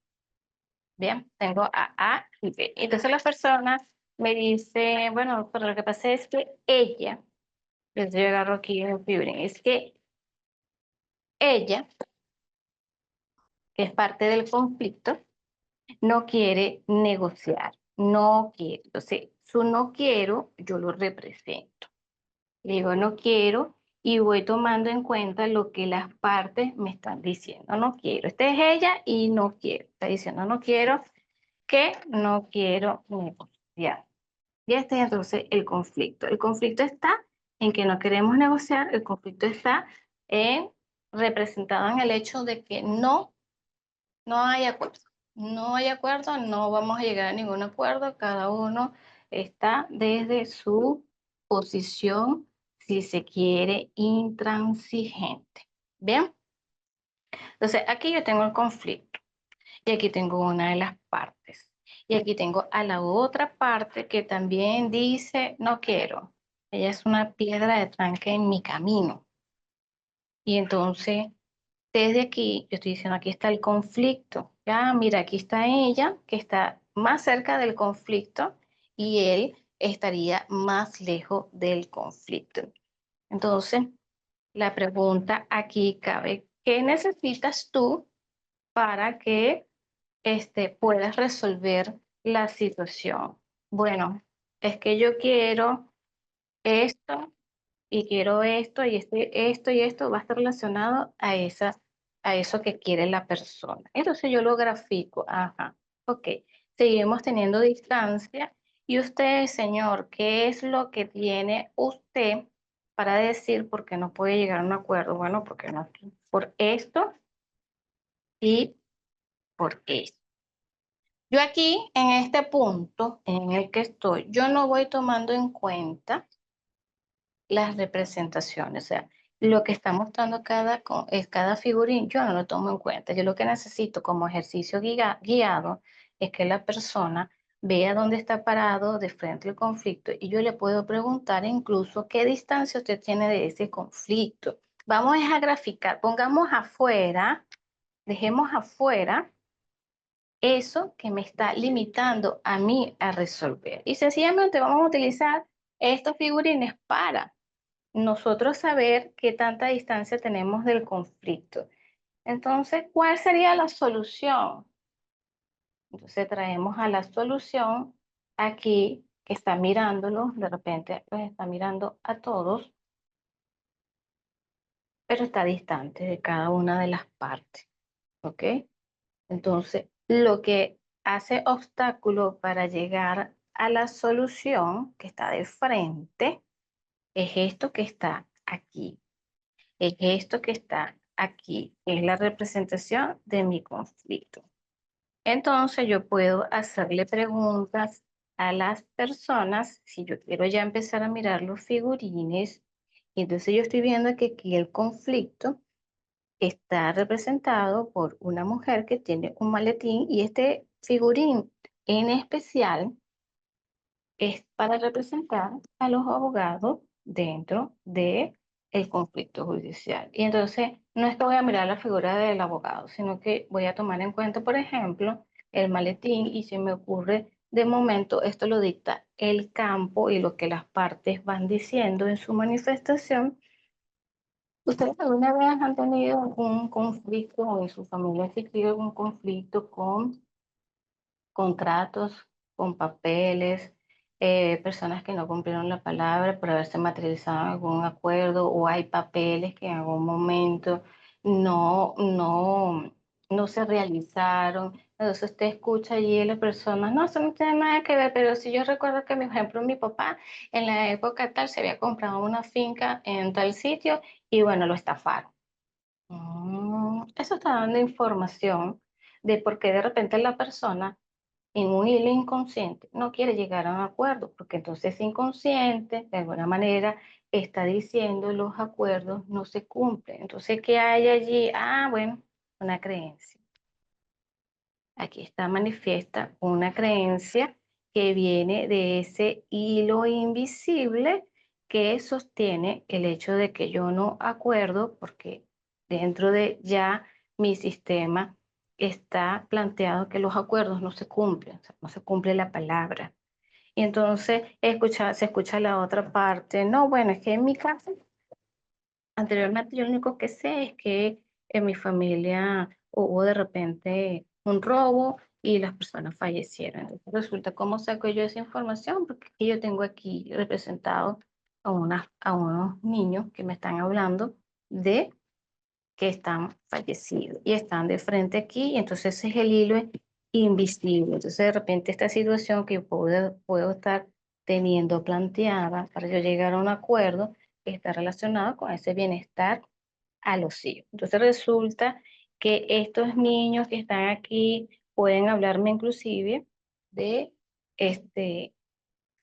Bien, tengo A y B. Entonces la persona me dice, bueno, pero lo que pasa es que ella, yo agarro aquí el figurín, es que ella, que es parte del conflicto, no quiere negociar, no quiere. Entonces, su no quiero, yo lo represento. Le digo no quiero y voy tomando en cuenta lo que las partes me están diciendo. No quiero. Esta es ella y no quiero. Está diciendo no quiero, que no quiero negociar. Y este es entonces el conflicto. El conflicto está en que no queremos negociar, el conflicto está representado en el hecho de que no hay acuerdo. No hay acuerdo, no vamos a llegar a ningún acuerdo. Cada uno está desde su posición, si se quiere, intransigente. Bien, entonces aquí yo tengo el conflicto y aquí tengo una de las partes. Y aquí tengo a la otra parte que también dice, no quiero. Ella es una piedra de tranque en mi camino. Y entonces desde aquí, yo estoy diciendo, aquí está el conflicto. Ya, mira, aquí está ella, que está más cerca del conflicto, y él estaría más lejos del conflicto. Entonces, la pregunta aquí cabe, ¿qué necesitas tú para que puedas resolver la situación? Bueno, es que yo quiero esto y quiero esto y esto y esto va a estar relacionado a eso que quiere la persona. Entonces yo lo grafico, ajá, ok, seguimos teniendo distancia y usted, señor, ¿qué es lo que tiene usted para decir por qué no puede llegar a un acuerdo? Bueno, porque no, por esto y por esto. Yo aquí, en este punto en el que estoy, yo no voy tomando en cuenta las representaciones, o sea, lo que está mostrando cada figurín, yo no lo tomo en cuenta. Yo lo que necesito como ejercicio guiado es que la persona vea dónde está parado de frente al conflicto y yo le puedo preguntar incluso qué distancia usted tiene de ese conflicto. Vamos a graficar, pongamos afuera, dejemos afuera eso que me está limitando a mí a resolver. Y sencillamente vamos a utilizar estos figurines para nosotros saber qué tanta distancia tenemos del conflicto. Entonces, ¿cuál sería la solución? Entonces traemos a la solución aquí, que está mirándolo, de repente los está mirando a todos, pero está distante de cada una de las partes, ¿ok? Entonces, lo que hace obstáculo para llegar a la solución que está de frente es esto que está aquí, es esto que está aquí, es la representación de mi conflicto. Entonces yo puedo hacerle preguntas a las personas, si yo quiero ya empezar a mirar los figurines, y entonces yo estoy viendo que aquí el conflicto está representado por una mujer que tiene un maletín y este figurín en especial es para representar a los abogados dentro de el conflicto judicial. Y entonces no es que voy a mirar la figura del abogado, sino que voy a tomar en cuenta, por ejemplo, el maletín y si me ocurre de momento, esto lo dicta el campo y lo que las partes van diciendo en su manifestación. ¿Ustedes alguna vez han tenido algún conflicto o en su familia ha existido algún conflicto con contratos, con papeles, personas que no cumplieron la palabra por haberse materializado en algún acuerdo o hay papeles que en algún momento no se realizaron? Entonces usted escucha allí a las personas, no, eso no tiene nada que ver, pero si yo recuerdo que, por ejemplo, mi papá en la época tal se había comprado una finca en tal sitio y bueno, lo estafaron. Eso está dando información de por qué de repente la persona en un hilo inconsciente no quiere llegar a un acuerdo, porque entonces inconsciente, de alguna manera, está diciendo los acuerdos no se cumplen. Entonces, ¿qué hay allí? Ah, bueno, una creencia. Aquí está manifiesta una creencia que viene de ese hilo invisible que sostiene el hecho de que yo no acuerdo, porque dentro de ya mi sistema está planteado que los acuerdos no se cumplen, o sea, no se cumple la palabra. Y entonces se escucha la otra parte, no, bueno, es que en mi casa anteriormente yo lo único que sé es que en mi familia hubo de repente un robo y las personas fallecieron. Entonces resulta, ¿cómo saco yo esa información? Porque yo tengo aquí representado a unos niños que me están hablando de que están fallecidos y están de frente aquí, y entonces ese es el hilo invisible. Entonces de repente esta situación que yo puedo estar teniendo planteada para yo llegar a un acuerdo está relacionado con ese bienestar a los hijos. Entonces resulta que estos niños que están aquí pueden hablarme inclusive de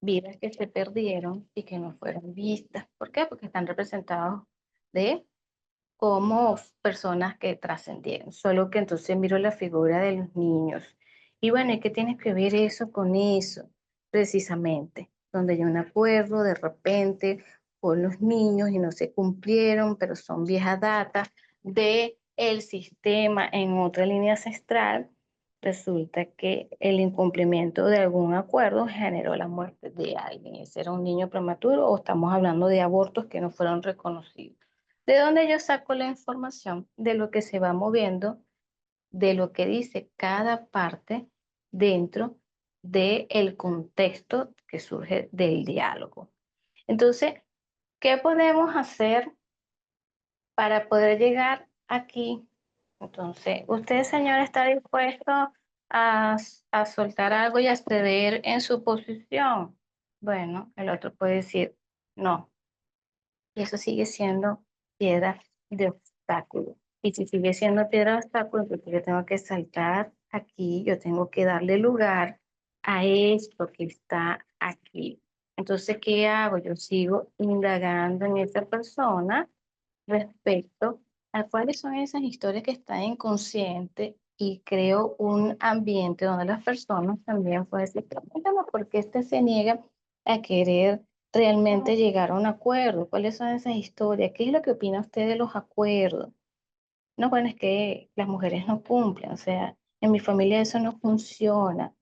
vidas que se perdieron y que no fueron vistas. ¿Por qué? Porque están representados de como personas que trascendieron, solo que entonces miro la figura de los niños. Y bueno, ¿y qué tiene que ver eso con eso? Precisamente, donde hay un acuerdo de repente con los niños y no se cumplieron, pero son vieja data de el sistema en otra línea ancestral, resulta que el incumplimiento de algún acuerdo generó la muerte de alguien. Ese era un niño prematuro o estamos hablando de abortos que no fueron reconocidos. ¿De dónde yo saco la información? De lo que se va moviendo, de lo que dice cada parte dentro del contexto que surge del diálogo. Entonces, ¿qué podemos hacer para poder llegar aquí? Entonces, ¿usted, señor, está dispuesto a soltar algo y a ceder en su posición? Bueno, el otro puede decir, no, y eso sigue siendo piedra de obstáculo. Y si sigue siendo piedra de obstáculo, porque yo tengo que saltar aquí, yo tengo que darle lugar a esto que está aquí. Entonces, ¿qué hago? Yo sigo indagando en esa persona respecto a cuáles son esas historias que están inconscientes y creo un ambiente donde las personas también pueden decir, pregúntame por qué este se niega a querer realmente llegar a un acuerdo. ¿Cuáles son esas historias? ¿Qué es lo que opina usted de los acuerdos? No, bueno, es que las mujeres no cumplen, o sea, en mi familia eso no funciona.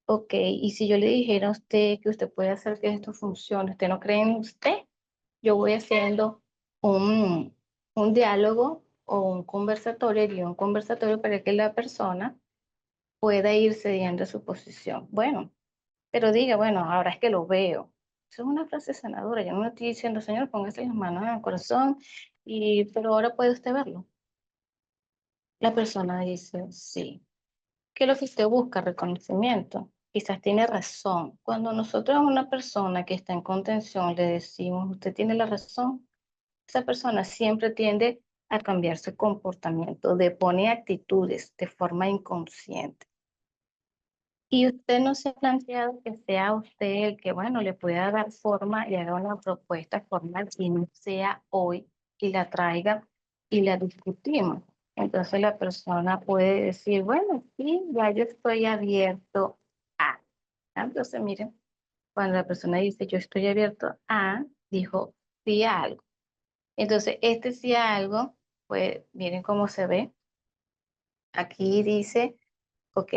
ok, y si yo le dijera a usted que usted puede hacer que esto funcione, ¿usted no cree en usted? Yo voy haciendo un, un diálogo o un conversatorio, y un conversatorio para que la persona pueda ir cediendo a su posición. Bueno, pero diga, bueno, ahora es que lo veo. Eso es una frase sanadora. Yo no estoy diciendo, señor, póngase las manos en el corazón, pero ahora puede usted verlo. La persona dice, sí. ¿Qué es lo que usted busca? Reconocimiento. Quizás tiene razón. Cuando nosotros a una persona que está en contención le decimos, usted tiene la razón, esa persona siempre tiende a cambiar su comportamiento, depone actitudes de forma inconsciente. Y usted no se ha planteado que sea usted el que, bueno, le pueda dar forma y haga una propuesta formal y no sea hoy y la traiga y la discutimos. Entonces la persona puede decir, bueno, sí, ya yo estoy abierto a. Entonces, miren, cuando la persona dice yo estoy abierto a, dijo sí a algo. Entonces, este sí a algo, pues miren cómo se ve. Aquí dice, ok,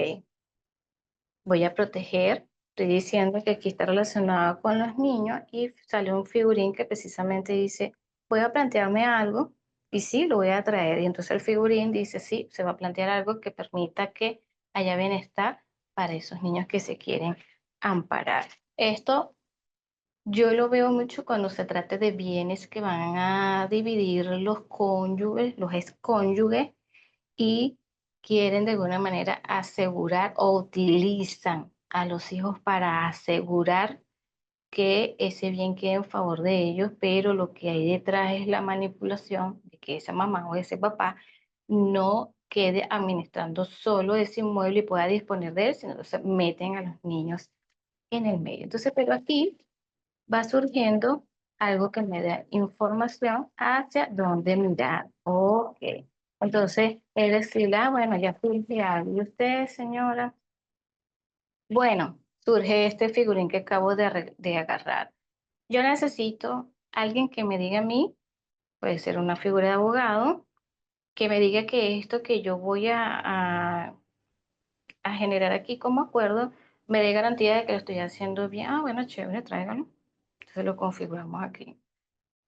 voy a proteger. Estoy diciendo que aquí está relacionado con los niños y sale un figurín que precisamente dice, voy a plantearme algo y sí, lo voy a traer. Y entonces el figurín dice, sí, se va a plantear algo que permita que haya bienestar para esos niños que se quieren amparar. Esto yo lo veo mucho cuando se trata de bienes que van a dividir los cónyuges, los excónyuges, y quieren de alguna manera asegurar o utilizan a los hijos para asegurar que ese bien quede en favor de ellos, pero lo que hay detrás es la manipulación de que esa mamá o ese papá no quede administrando solo ese inmueble y pueda disponer de él, sino que se meten a los niños en el medio. Entonces, pero aquí va surgiendo algo que me da información hacia dónde mirar. Ok. Entonces, él decirle, ah, bueno, ya surge algo. ¿Y usted, señora? Bueno, surge este figurín que acabo de agarrar. Yo necesito alguien que me diga a mí, puede ser una figura de abogado, que me diga que esto que yo voy a generar aquí como acuerdo me dé garantía de que lo estoy haciendo bien. Ah, bueno, chévere, tráigalo. Entonces lo configuramos aquí.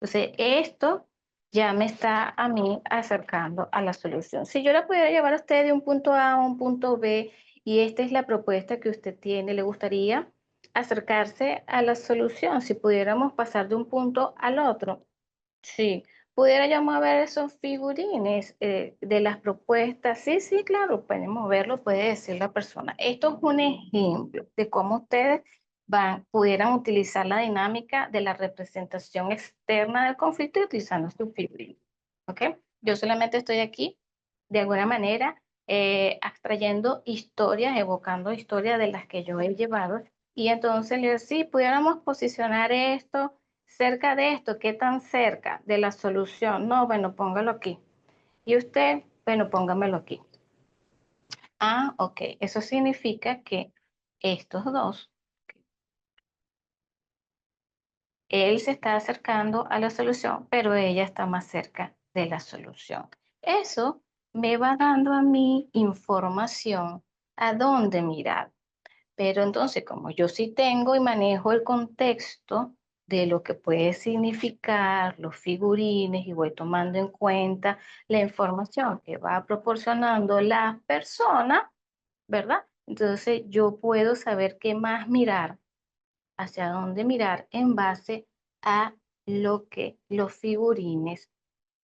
Entonces, esto ya me está a mí acercando a la solución. Si yo la pudiera llevar a usted de un punto A a un punto B y esta es la propuesta que usted tiene, ¿le gustaría acercarse a la solución? Si pudiéramos pasar de un punto al otro. Sí, pudiera yo mover esos figurines de las propuestas. Sí, sí, claro, pueden moverlo, puede decir la persona. Esto es un ejemplo de cómo ustedes pudieran utilizar la dinámica de la representación externa del conflicto utilizando su figurín. ¿Ok? Yo solamente estoy aquí, de alguna manera, extrayendo historias, evocando historias de las que yo he llevado. Y entonces le digo, sí, pudiéramos posicionar esto cerca de esto. ¿Qué tan cerca de la solución? No, bueno, póngalo aquí. Y usted, bueno, póngamelo aquí. Ah, ok. Eso significa que estos dos, él se está acercando a la solución, pero ella está más cerca de la solución. Eso me va dando a mí información a dónde mirar. Pero entonces, como yo sí tengo y manejo el contexto de lo que puede significar los figurines y voy tomando en cuenta la información que va proporcionando la persona, ¿verdad? Entonces yo puedo saber qué más mirar, hacia dónde mirar en base a lo que los figurines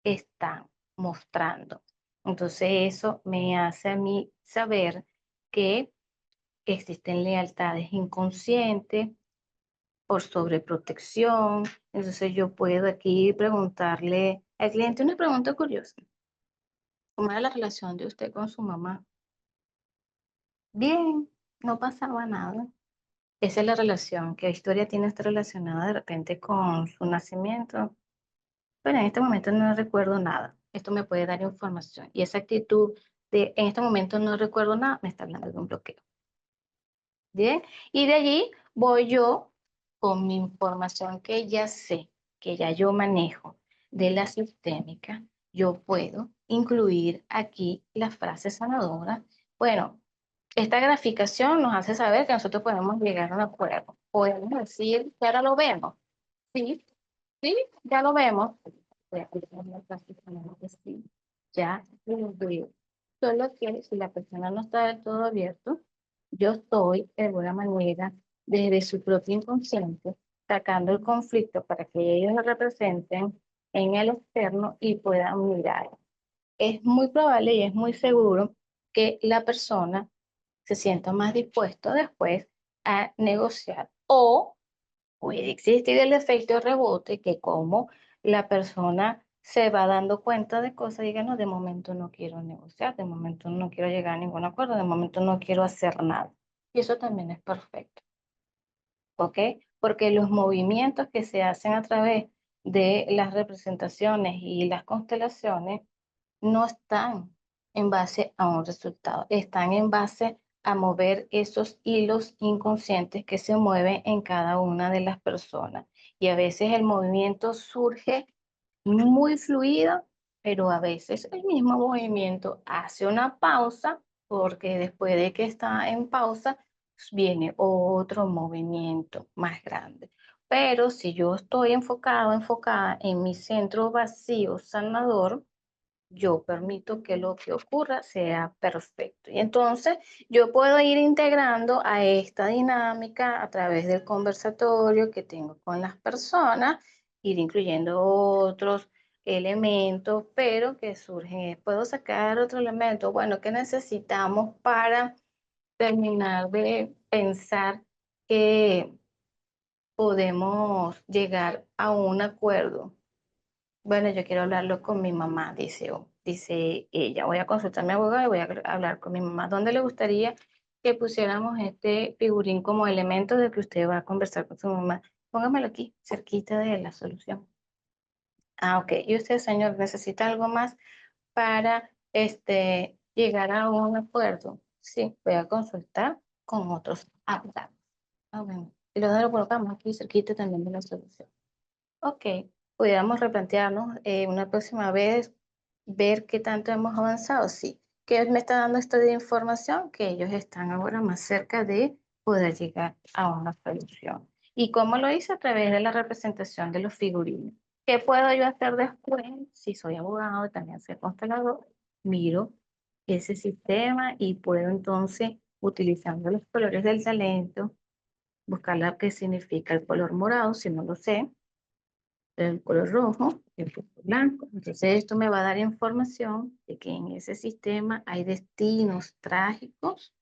están mostrando. Entonces eso me hace a mí saber que existen lealtades inconscientes por sobreprotección. Entonces yo puedo aquí preguntarle al cliente una pregunta curiosa. ¿Cómo era la relación de usted con su mamá? Bien, no pasaba nada. Esa es la relación. ¿Qué historia tiene usted relacionada de repente con su nacimiento? Pero en este momento no recuerdo nada. Esto me puede dar información. Y esa actitud de en este momento no recuerdo nada me está hablando de un bloqueo. Bien, y de allí voy yo con mi información que ya sé, que ya yo manejo de la sistémica, yo puedo incluir aquí la frase sanadora. Bueno, esta graficación nos hace saber que nosotros podemos llegar a un acuerdo. Podemos decir que ahora lo vemos. Sí, sí, ya lo vemos. Voy a aplicar la graficación que sí, ya lo veo. Solo que si la persona no está del todo abierto, yo estoy de alguna manera desde su propio inconsciente sacando el conflicto para que ellos lo representen en el externo y puedan mirar. Es muy probable y es muy seguro que la persona se sienta más dispuesto después a negociar. O puede existir el efecto rebote que como la persona se va dando cuenta de cosas, diga, no, de momento no quiero negociar, de momento no quiero llegar a ningún acuerdo, de momento no quiero hacer nada. Y eso también es perfecto, ¿ok? Porque los movimientos que se hacen a través de las representaciones y las constelaciones no están en base a un resultado, están en base a mover esos hilos inconscientes que se mueven en cada una de las personas. Y a veces el movimiento surge muy fluido, pero a veces el mismo movimiento hace una pausa porque después de que está en pausa viene otro movimiento más grande. Pero si yo estoy enfocado, enfocada en mi centro vacío sanador, yo permito que lo que ocurra sea perfecto. Y entonces yo puedo ir integrando a esta dinámica a través del conversatorio que tengo con las personas, ir incluyendo otros elementos, pero que surgen. ¿Puedo sacar otro elemento? Bueno, ¿qué necesitamos para terminar de pensar que podemos llegar a un acuerdo? Bueno, yo quiero hablarlo con mi mamá, dice ella. Voy a consultar a mi abogado y voy a hablar con mi mamá. ¿Dónde le gustaría que pusiéramos este figurín como elemento de que usted va a conversar con su mamá? Póngamelo aquí, cerquita de la solución. Ah, ok. ¿Y usted, señor, necesita algo más para llegar a un acuerdo? Sí, voy a consultar con otros abogados. Ah, bueno. ¿Y dónde lo colocamos? Aquí, cerquita también de la solución. Ok, pudiéramos replantearnos una próxima vez, ver qué tanto hemos avanzado. Sí, que me está dando esta de información que ellos están ahora más cerca de poder llegar a una solución. ¿Y cómo lo hice? A través de la representación de los figurines. ¿Qué puedo yo hacer después? Si soy abogado y también soy constelador, miro ese sistema y puedo entonces, utilizando los colores del talento, buscar lo que significa el color morado, si no lo sé, el color rojo, el color blanco. Entonces esto me va a dar información de que en ese sistema hay destinos trágicos,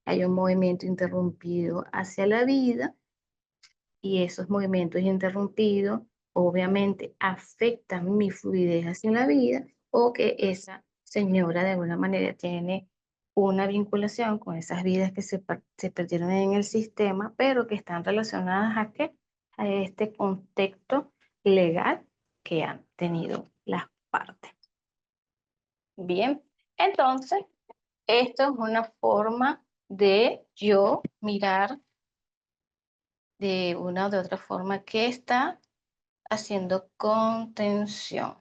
hay un movimiento interrumpido hacia la vida y esos movimientos interrumpidos obviamente afectan mi fluidez hacia la vida o que esa señora de alguna manera tiene una vinculación con esas vidas que se perdieron en el sistema, pero que están relacionadas a qué? A este contexto legal que han tenido las partes. Bien, entonces, esto es una forma de yo mirar de una o de otra forma qué está haciendo contención,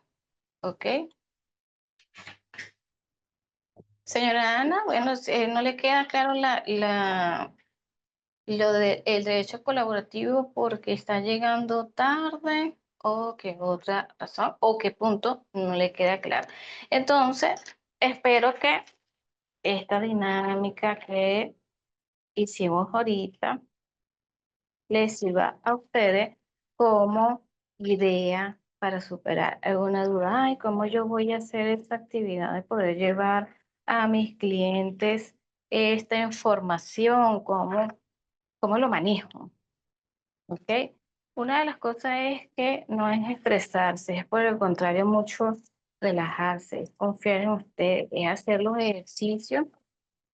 ¿ok? Señora Ana, bueno, no le queda claro lo del derecho colaborativo porque está llegando tarde o qué otra razón o qué punto no le queda claro. Entonces, espero que esta dinámica que hicimos ahorita les sirva a ustedes como idea para superar alguna duda. Ay, ¿cómo yo voy a hacer esta actividad de poder llevar a mis clientes esta información? ¿Cómo lo manejo? ¿Ok? Una de las cosas es que no es estresarse, es por el contrario mucho relajarse, es confiar en usted, es hacer los ejercicios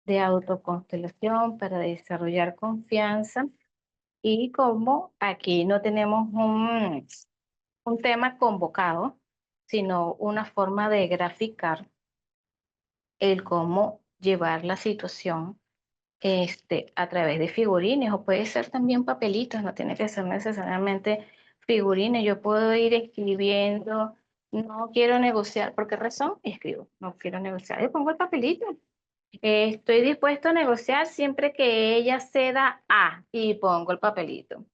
de autoconstelación para desarrollar confianza. Y como aquí no tenemos un tema convocado, sino una forma de graficar el cómo llevar la situación a través de figurines, o puede ser también papelitos, no tiene que ser necesariamente figurines. Yo puedo ir escribiendo, no quiero negociar, ¿por qué razón? Escribo, no quiero negociar, y pongo el papelito. Estoy dispuesto a negociar siempre que ella ceda a y pongo el papelito.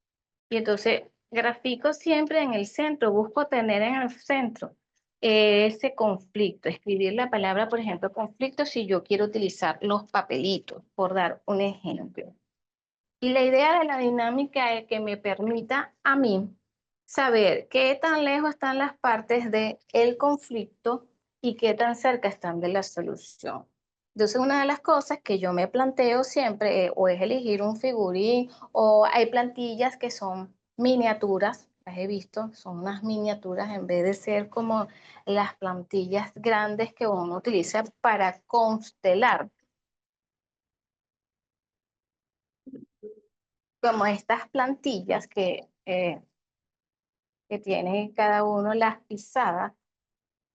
Y entonces grafico siempre en el centro, busco tener en el centro ese conflicto, escribir la palabra, por ejemplo, conflicto, si yo quiero utilizar los papelitos, por dar un ejemplo. Y la idea de la dinámica es que me permita a mí saber qué tan lejos están las partes del conflicto y qué tan cerca están de la solución. Entonces, una de las cosas que yo me planteo siempre o es elegir un figurín o hay plantillas que son miniaturas, las he visto, son unas miniaturas en vez de ser como las plantillas grandes que uno utiliza para constelar, como estas plantillas que tiene cada uno las pisadas,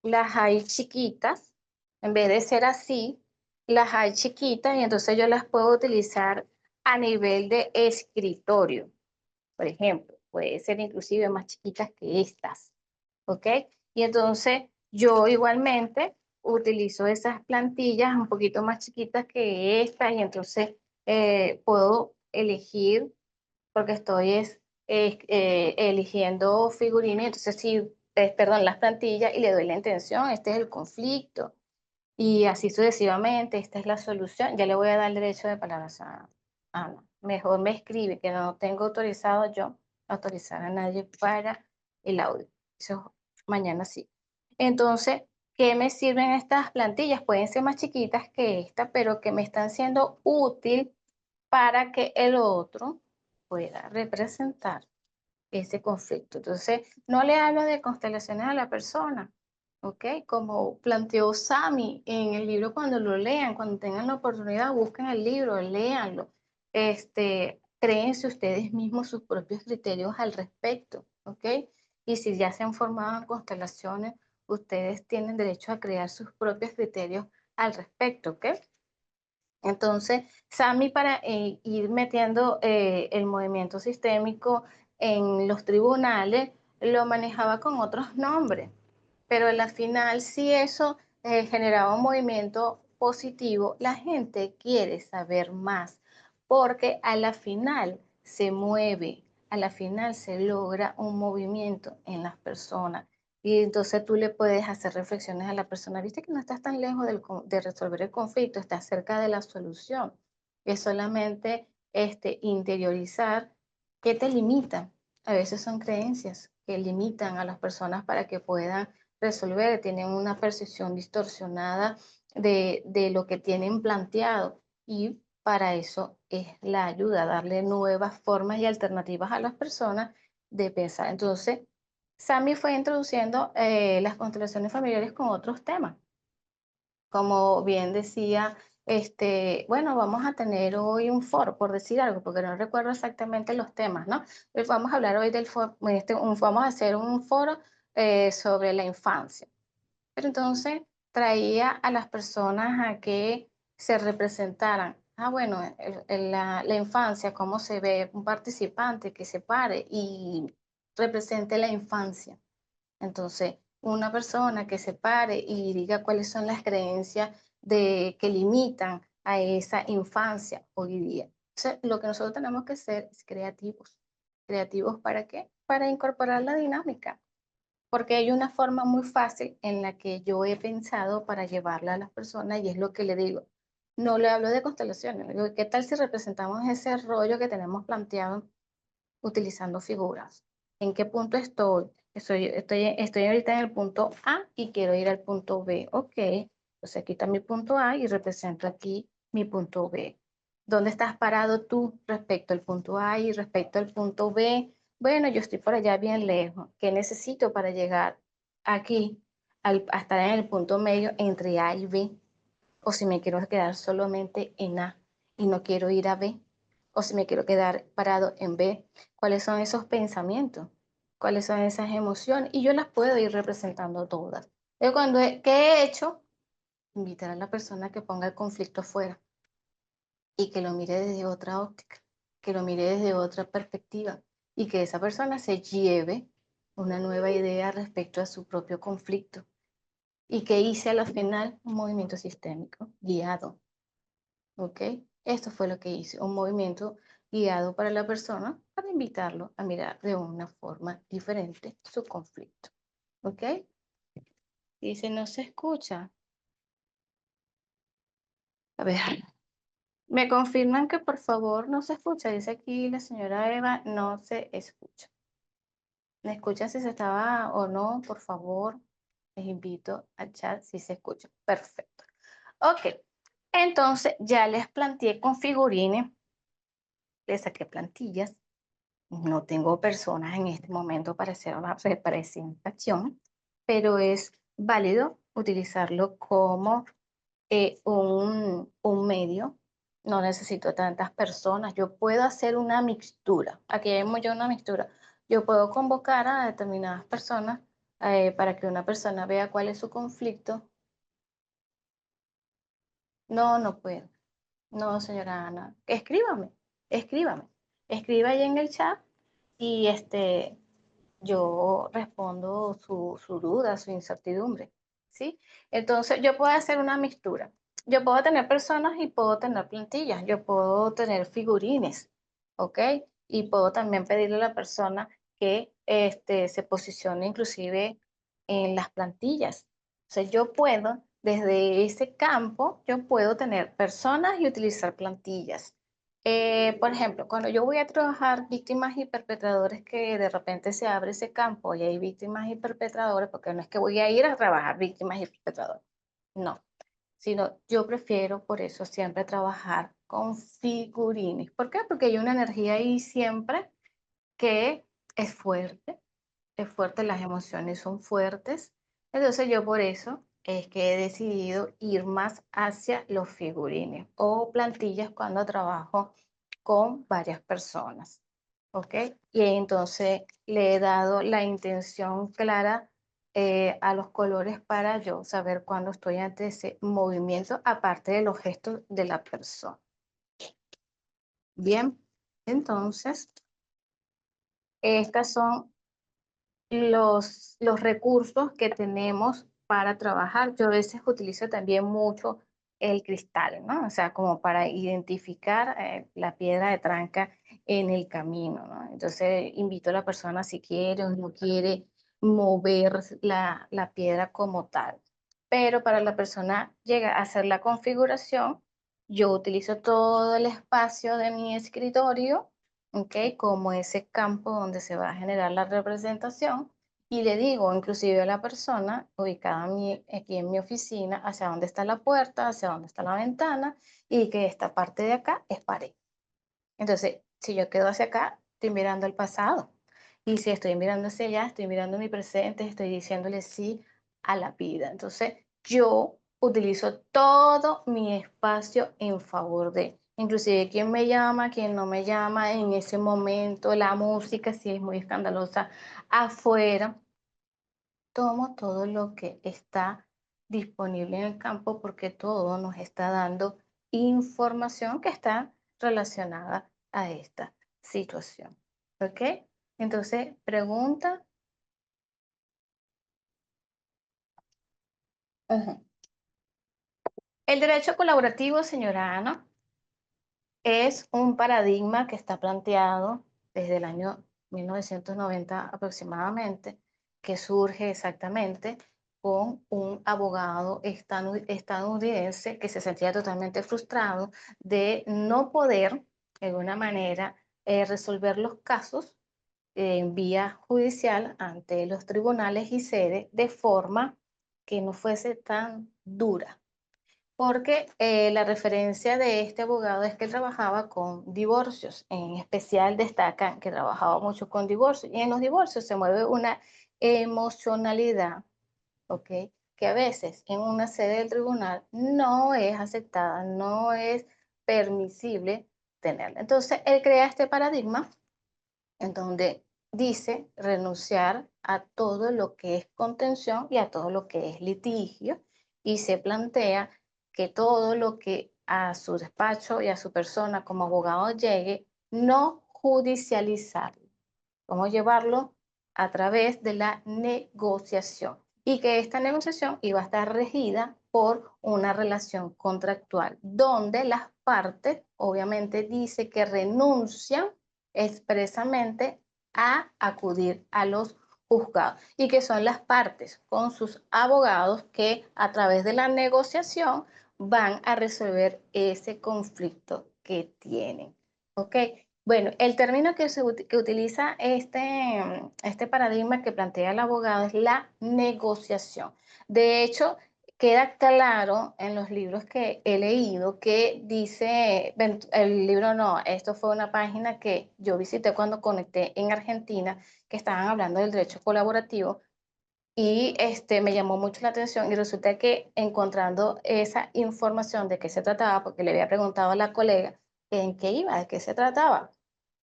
las hay chiquitas, en vez de ser así, las hay chiquitas y entonces yo las puedo utilizar a nivel de escritorio, por ejemplo, puede ser inclusive más chiquitas que estas, ¿ok? Y entonces yo igualmente utilizo esas plantillas un poquito más chiquitas que estas y entonces puedo elegir porque estoy eligiendo figurines, entonces sí, perdón, las plantillas y le doy la intención, este es el conflicto, y así sucesivamente, esta es la solución, ya le voy a dar el derecho de palabras a Ana. Mejor me escribe que no tengo autorizado yo autorizar a nadie para el audio. Eso mañana sí. Entonces, ¿qué me sirven estas plantillas? Pueden ser más chiquitas que esta, pero que me están siendo útil para que el otro pueda representar ese conflicto. Entonces, no le hablo de constelaciones a la persona, ¿ok? Como planteó Sami en el libro, cuando lo lean, cuando tengan la oportunidad, busquen el libro, léanlo. Créense ustedes mismos sus propios criterios al respecto, ¿ok? Y si ya se han formado en constelaciones, ustedes tienen derecho a crear sus propios criterios al respecto, ¿ok? Entonces, Sami para ir metiendo el movimiento sistémico en los tribunales, lo manejaba con otros nombres, pero a la final, si eso generaba un movimiento positivo, la gente quiere saber más, porque a la final se mueve, a la final se logra un movimiento en las personas. Y entonces tú le puedes hacer reflexiones a la persona, viste que no estás tan lejos de resolver el conflicto, estás cerca de la solución. Es solamente interiorizar qué te limita. A veces son creencias que limitan a las personas para que puedan resolver, tienen una percepción distorsionada de lo que tienen planteado y para eso es la ayuda, darle nuevas formas y alternativas a las personas de pensar. Entonces, Sami fue introduciendo las constelaciones familiares con otros temas. Como bien decía, bueno, vamos a tener hoy un foro, por decir algo, porque no recuerdo exactamente los temas, ¿no? Pero vamos a hablar hoy del foro, vamos a hacer un foro sobre la infancia. Pero entonces traía a las personas a que se representaran. Ah, bueno, la infancia, cómo se ve un participante que se pare y represente la infancia. Entonces, una persona que se pare y diga cuáles son las creencias que limitan a esa infancia hoy día. Entonces, lo que nosotros tenemos que ser es creativos. ¿Creativos para qué? Para incorporar la dinámica. Porque hay una forma muy fácil en la que yo he pensado para llevarla a las personas y es lo que le digo. No le hablo de constelaciones, le digo, ¿qué tal si representamos ese rollo que tenemos planteado utilizando figuras? ¿En qué punto estoy? Estoy ahorita en el punto A y quiero ir al punto B. Ok, entonces aquí está mi punto A y represento aquí mi punto B. ¿Dónde estás parado tú respecto al punto A y respecto al punto B? Bueno, yo estoy por allá bien lejos. ¿Qué necesito para llegar aquí a estar en el punto medio entre A y B? O si me quiero quedar solamente en A y no quiero ir a B, o si me quiero quedar parado en B, ¿cuáles son esos pensamientos? ¿Cuáles son esas emociones? Y yo las puedo ir representando todas. ¿Qué he hecho? Invitar a la persona que ponga el conflicto fuera y que lo mire desde otra óptica, que lo mire desde otra perspectiva y que esa persona se lleve una nueva idea respecto a su propio conflicto y que hice al final un movimiento sistémico guiado. ¿ok? Esto fue lo que hice, un movimiento guiado para la persona para invitarlo a mirar de una forma diferente su conflicto, ¿ok? Dice, no se escucha. A ver, me confirman que por favor no se escucha. Dice aquí la señora Eva, no se escucha. ¿Me escuchan si se estaba o no? Por favor, les invito al chat si se escucha. Perfecto. Ok, entonces ya les planteé con figurines, les saqué plantillas. No tengo personas en este momento para hacer una representación, pero es válido utilizarlo como un medio. No necesito tantas personas. Yo puedo hacer una mixtura. Aquí vemos yo una mixtura. Yo puedo convocar a determinadas personas para que una persona vea cuál es su conflicto. No, no puedo. No, señora Ana. Escríbame, escríbame. Escriba ahí en el chat y yo respondo su duda, su incertidumbre, ¿sí? Entonces, yo puedo hacer una mixtura. Yo puedo tener personas y puedo tener plantillas. Yo puedo tener figurines, ¿ok? Y puedo también pedirle a la persona que se posicione inclusive en las plantillas. O sea, yo puedo, desde ese campo, yo puedo tener personas y utilizar plantillas. Por ejemplo, cuando yo voy a trabajar víctimas y perpetradores, que de repente se abre ese campo y hay víctimas y perpetradores, porque no es que voy a ir a trabajar víctimas y perpetradores, no, sino yo prefiero por eso siempre trabajar con figurines. ¿Por qué? Porque hay una energía ahí siempre que es fuerte, las emociones son fuertes. Entonces yo por eso es que he decidido ir más hacia los figurines o plantillas cuando trabajo con varias personas, ¿ok? Y entonces le he dado la intención clara a los colores para yo saber cuándo estoy ante ese movimiento, aparte de los gestos de la persona. Bien, entonces, estas son los recursos que tenemos para trabajar. Yo a veces utilizo también mucho el cristal, ¿no? O sea, como para identificar la piedra de tranca en el camino, ¿no? Entonces, invito a la persona si quiere o no quiere mover la piedra como tal. Pero para la persona llega a hacer la configuración, yo utilizo todo el espacio de mi escritorio, ¿ok? Como ese campo donde se va a generar la representación, y le digo inclusive a la persona ubicada aquí en mi oficina hacia dónde está la puerta, hacia dónde está la ventana y que esta parte de acá es pared. Entonces, si yo quedo hacia acá, estoy mirando el pasado. Y si estoy mirando hacia allá, estoy mirando mi presente, estoy diciéndole sí a la vida. Entonces, yo utilizo todo mi espacio en favor de, inclusive quién me llama, quién no me llama en ese momento, la música, si es muy escandalosa afuera. Tomo todo lo que está disponible en el campo porque todo nos está dando información que está relacionada a esta situación. ¿Ok? Entonces, pregunta. Ujú. El derecho colaborativo, señora Ana, es un paradigma que está planteado desde el año 1990 aproximadamente, que surge exactamente con un abogado estadounidense que se sentía totalmente frustrado de no poder, de alguna manera, resolver los casos en vía judicial ante los tribunales y sede de forma que no fuese tan dura, porque la referencia de este abogado es que él trabajaba con divorcios, en especial destacan que trabajaba mucho con divorcios, y en los divorcios se mueve una emocionalidad, ¿ok? Que a veces en una sede del tribunal no es aceptada, no es permisible tenerla. Entonces, él crea este paradigma en donde dice renunciar a todo lo que es contención y a todo lo que es litigio, y se plantea que todo lo que a su despacho y a su persona como abogado llegue, no judicializarlo, cómo llevarlo a través de la negociación, y que esta negociación iba a estar regida por una relación contractual, donde las partes obviamente dice que renuncian expresamente a acudir a los juzgados y que son las partes con sus abogados que a través de la negociación van a resolver ese conflicto que tienen. ¿Ok? Bueno, el término que utiliza este paradigma que plantea el abogado es la negociación. De hecho, queda claro en los libros que he leído que dice, el libro no, esto fue una página que yo visité cuando conecté en Argentina, que estaban hablando del derecho colaborativo, y me llamó mucho la atención y resulta que encontrando esa información de qué se trataba, porque le había preguntado a la colega en qué iba, de qué se trataba,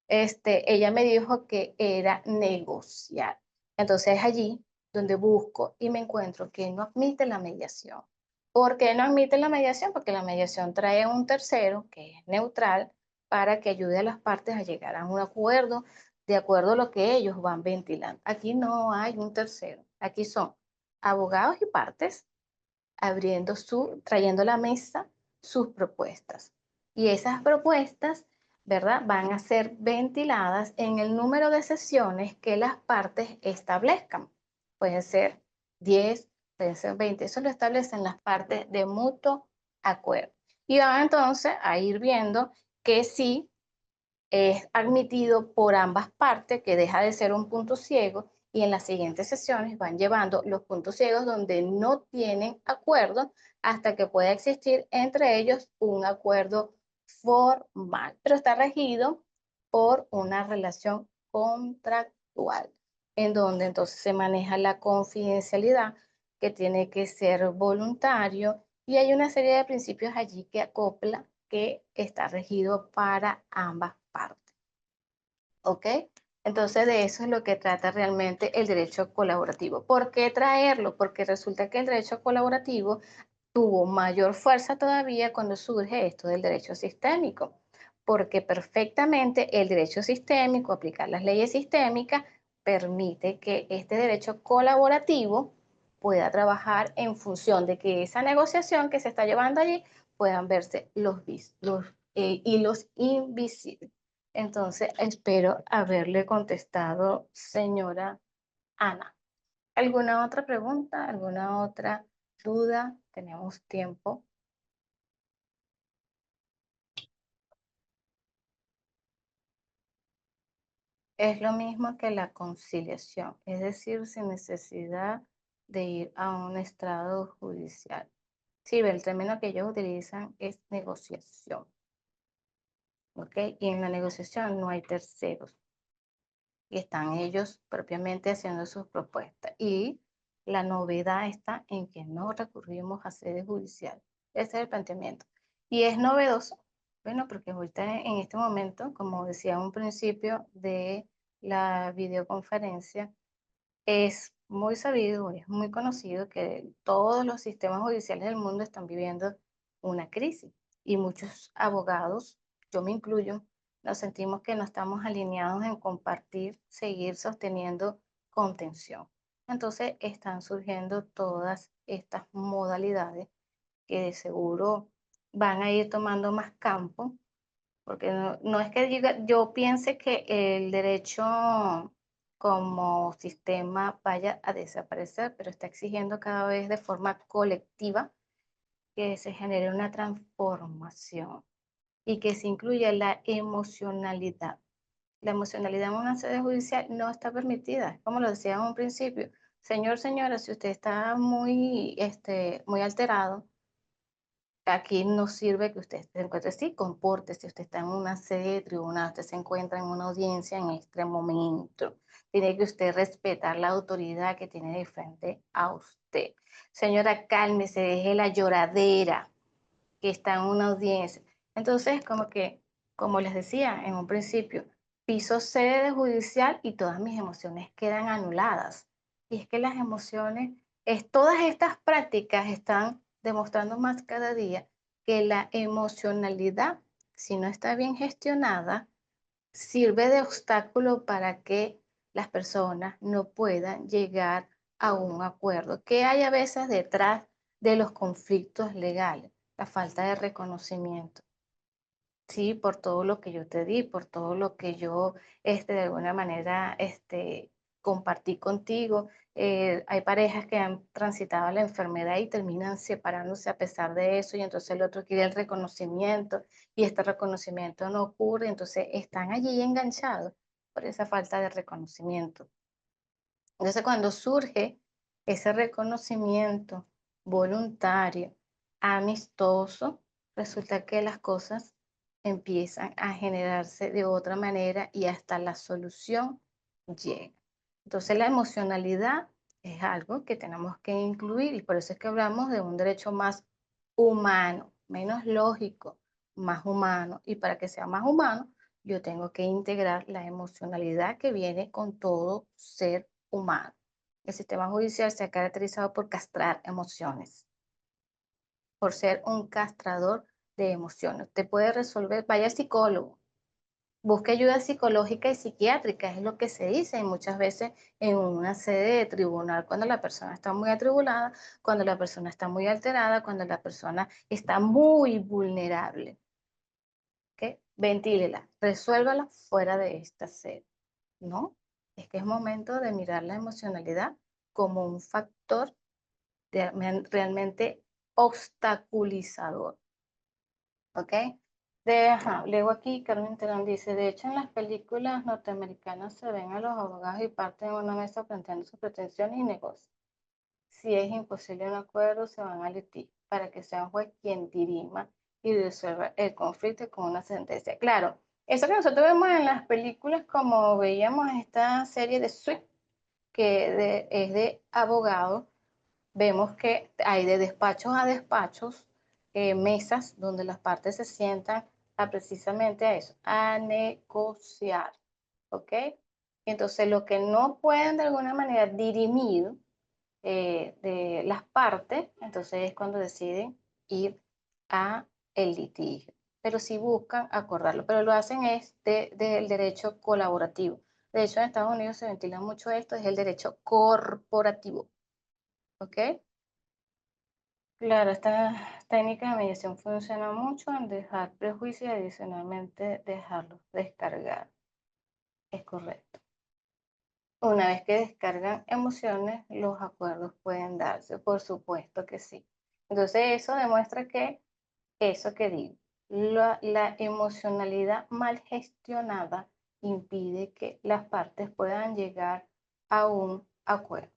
ella me dijo que era negociar. Entonces es allí donde busco y me encuentro que no admite la mediación. ¿Por qué no admite la mediación? Porque la mediación trae a un tercero que es neutral para que ayude a las partes a llegar a un acuerdo de acuerdo a lo que ellos van ventilando. Aquí no hay un tercero. Aquí son abogados y partes trayendo a la mesa sus propuestas. Y esas propuestas, ¿verdad? Van a ser ventiladas en el número de sesiones que las partes establezcan. Pueden ser 10, pueden ser 20, eso lo establecen las partes de mutuo acuerdo. Y van entonces a ir viendo que sí es admitido por ambas partes, que deja de ser un punto ciego, y en las siguientes sesiones van llevando los puntos ciegos donde no tienen acuerdo hasta que pueda existir entre ellos un acuerdo formal, pero está regido por una relación contractual, en donde entonces se maneja la confidencialidad, que tiene que ser voluntario, y hay una serie de principios allí que acopla que está regido para ambas partes. ¿Ok? Entonces de eso es lo que trata realmente el derecho colaborativo. ¿Por qué traerlo? Porque resulta que el derecho colaborativo tuvo mayor fuerza todavía cuando surge esto del derecho sistémico, porque perfectamente el derecho sistémico, aplicar las leyes sistémicas, permite que este derecho colaborativo pueda trabajar en función de que esa negociación que se está llevando allí puedan verse los hilos invisibles. Entonces, espero haberle contestado, señora Ana. ¿Alguna otra pregunta? ¿Alguna otra duda? Tenemos tiempo. Es lo mismo que la conciliación, es decir, sin necesidad de ir a un estrado judicial. Sí, el término que ellos utilizan es negociación, ¿ok? Y en la negociación no hay terceros y están ellos propiamente haciendo sus propuestas. Y la novedad está en que no recurrimos a sede judicial. Ese es el planteamiento. Y es novedoso, bueno, porque ahorita en este momento, como decía un principio de la videoconferencia, es muy sabido, es muy conocido que todos los sistemas judiciales del mundo están viviendo una crisis y muchos abogados, yo me incluyo, nos sentimos que no estamos alineados en compartir, seguir sosteniendo contención. Entonces están surgiendo todas estas modalidades que de seguro van a ir tomando más campo, porque no es que yo piense que el derecho como sistema vaya a desaparecer, pero está exigiendo cada vez de forma colectiva que se genere una transformación y que se incluya la emocionalidad. La emocionalidad en una sede judicial no está permitida, como lo decía en un principio. Señor, señora, si usted está muy alterado, aquí no sirve que usted se encuentre así, comporte. Si usted está en una sede de tribunal, usted se encuentra en una audiencia en este momento. Tiene que usted respetar la autoridad que tiene de frente a usted. Señora, cálmese, deje la lloradera que está en una audiencia. Entonces, como les decía en un principio, piso sede judicial y todas mis emociones quedan anuladas. Y es que las emociones, todas estas prácticas están demostrando más cada día que la emocionalidad, si no está bien gestionada, sirve de obstáculo para que las personas no puedan llegar a un acuerdo. ¿Qué hay a veces detrás de los conflictos legales, la falta de reconocimiento. Sí, por todo lo que yo te di, por todo lo que yo, de alguna manera, compartí contigo. Hay parejas que han transitado la enfermedad y terminan separándose a pesar de eso, y entonces el otro quiere el reconocimiento, y este reconocimiento no ocurre, entonces están allí enganchados por esa falta de reconocimiento. Entonces, cuando surge ese reconocimiento voluntario, amistoso, resulta que las cosas empiezan a generarse de otra manera y hasta la solución llega. Entonces, la emocionalidad es algo que tenemos que incluir, y por eso es que hablamos de un derecho más humano, menos lógico, más humano. Y para que sea más humano, yo tengo que integrar la emocionalidad que viene con todo ser humano. El sistema judicial se ha caracterizado por castrar emociones, por ser un castrador de emociones. Te puede resolver, vaya al psicólogo, busque ayuda psicológica y psiquiátrica, es lo que se dice, y muchas veces en una sede de tribunal, cuando la persona está muy atribulada, cuando la persona está muy alterada, cuando la persona está muy vulnerable. ¿Ok? Ventílela, resuélvala fuera de esta sede. No, es que es momento de mirar la emocionalidad como un factor realmente obstaculizador. ¿Ok? Luego aquí Carmen Terán dice, de hecho en las películas norteamericanas se ven a los abogados y parten en una mesa planteando sus pretensiones y negocios. Si es imposible un acuerdo, se van a litigio para que sea un juez quien dirima y resuelva el conflicto con una sentencia. Claro, eso que nosotros vemos en las películas, como veíamos esta serie de Sweet, que es de abogados, vemos que hay de despachos a despachos, mesas donde las partes se sientan a precisamente a eso, a negociar, ¿ok? Entonces, lo que no pueden de alguna manera dirimir de las partes, entonces es cuando deciden ir a el litigio. Pero sí buscan acordarlo, pero lo hacen es del derecho colaborativo. De hecho, en Estados Unidos se ventila mucho esto, es el derecho corporativo, ¿ok? Claro, esta técnica de mediación funciona mucho en dejar prejuicios y adicionalmente dejarlos descargar. Es correcto. Una vez que descargan emociones, los acuerdos pueden darse, por supuesto que sí. Entonces eso demuestra que eso que digo, la emocionalidad mal gestionada impide que las partes puedan llegar a un acuerdo.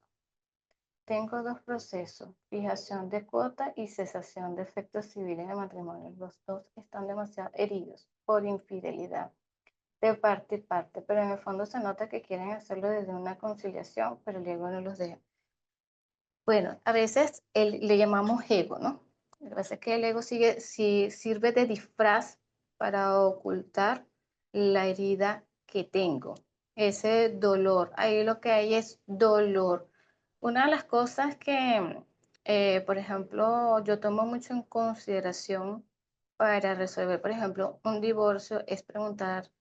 Tengo dos procesos, fijación de cuota y cesación de efectos civiles de matrimonio. Los dos están demasiado heridos por infidelidad de parte y parte, pero en el fondo se nota que quieren hacerlo desde una conciliación, pero el ego no los deja. Bueno, a veces le llamamos ego, ¿no? Lo que pasa es que el ego sirve de disfraz para ocultar la herida que tengo, ese dolor. Ahí lo que hay es dolor. Una de las cosas que, por ejemplo, yo tomo mucho en consideración para resolver, por ejemplo, un divorcio es preguntar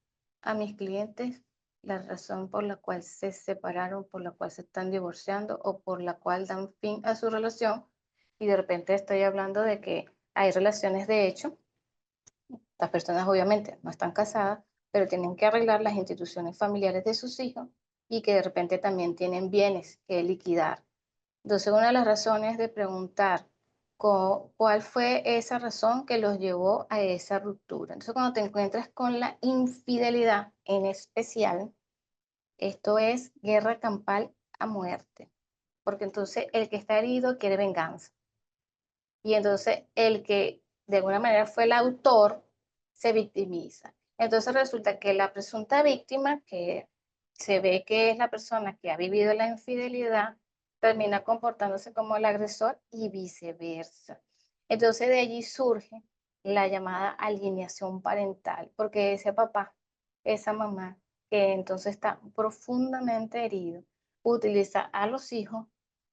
a mis clientes la razón por la cual se separaron, por la cual se están divorciando o por la cual dan fin a su relación. Y de repente estoy hablando de que hay relaciones de hecho, las personas obviamente no están casadas, pero tienen que arreglar las instituciones familiares de sus hijos y que de repente también tienen bienes que liquidar. Entonces, una de las razones de preguntar cuál fue esa razón que los llevó a esa ruptura. Entonces, cuando te encuentras con la infidelidad en especial, esto es guerra campal a muerte, porque entonces el que está herido quiere venganza. Y entonces el que de alguna manera fue el autor se victimiza. Entonces resulta que la presunta víctima, que se ve que es la persona que ha vivido la infidelidad, termina comportándose como el agresor y viceversa. Entonces de allí surge la llamada alineación parental, porque ese papá, esa mamá, que entonces está profundamente herido, utiliza a los hijos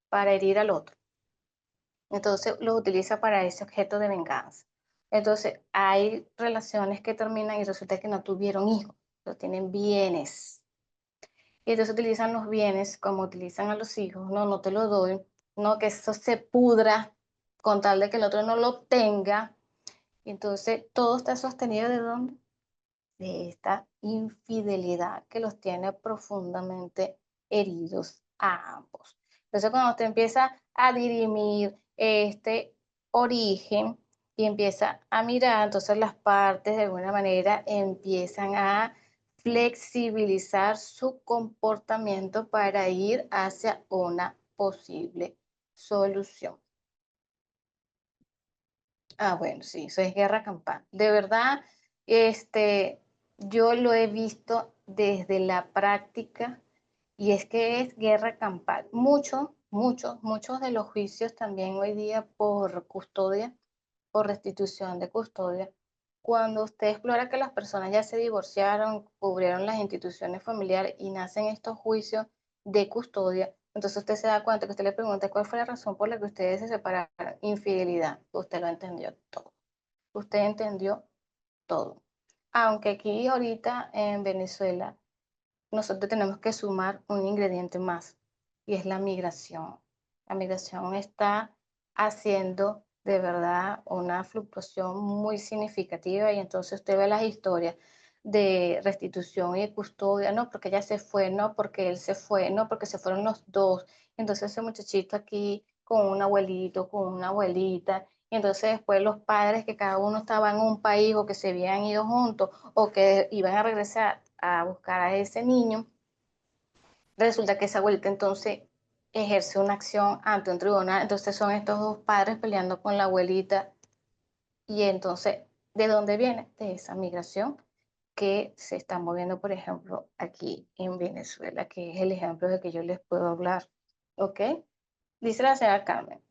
para herir al otro. Entonces los utiliza para ese objeto de venganza. Entonces hay relaciones que terminan y resulta que no tuvieron hijos, pero tienen bienes. Y entonces utilizan los bienes como utilizan a los hijos. No, no te lo doy. No, que eso se pudra. con tal de que el otro no lo tenga. Entonces, todo está sostenido ¿de dónde? De esta infidelidad que los tiene profundamente heridos a ambos. Entonces, cuando usted empieza a dirimir este origen y empieza a mirar, entonces las partes de alguna manera empiezan a flexibilizar su comportamiento para ir hacia una posible solución. Ah, bueno, sí, eso es guerra campal. De verdad, yo lo he visto desde la práctica y es que es guerra campal. Muchos de los juicios también hoy día por custodia, por restitución de custodia, cuando usted explora que las personas ya se divorciaron, cubrieron las instituciones familiares y nacen estos juicios de custodia, entonces usted se da cuenta que usted le pregunta cuál fue la razón por la que ustedes se separaron. Infidelidad. Usted lo entendió todo. Usted entendió todo. Aunque aquí ahorita en Venezuela nosotros tenemos que sumar un ingrediente más y es la migración. La migración está haciendo de verdad una fluctuación muy significativa y entonces usted ve las historias de restitución y de custodia, no porque ella se fue, no porque él se fue, no porque se fueron los dos. Entonces ese muchachito aquí con un abuelito, con una abuelita, y entonces después los padres que cada uno estaba en un país o que se habían ido juntos o que iban a regresar a buscar a ese niño, resulta que esa abuelita entonces ejerce una acción ante un tribunal, entonces son estos dos padres peleando con la abuelita y entonces, ¿de dónde viene? De esa migración que se está moviendo, por ejemplo, aquí en Venezuela, que es el ejemplo de que yo les puedo hablar, ¿ok? Dice la señora Carmen,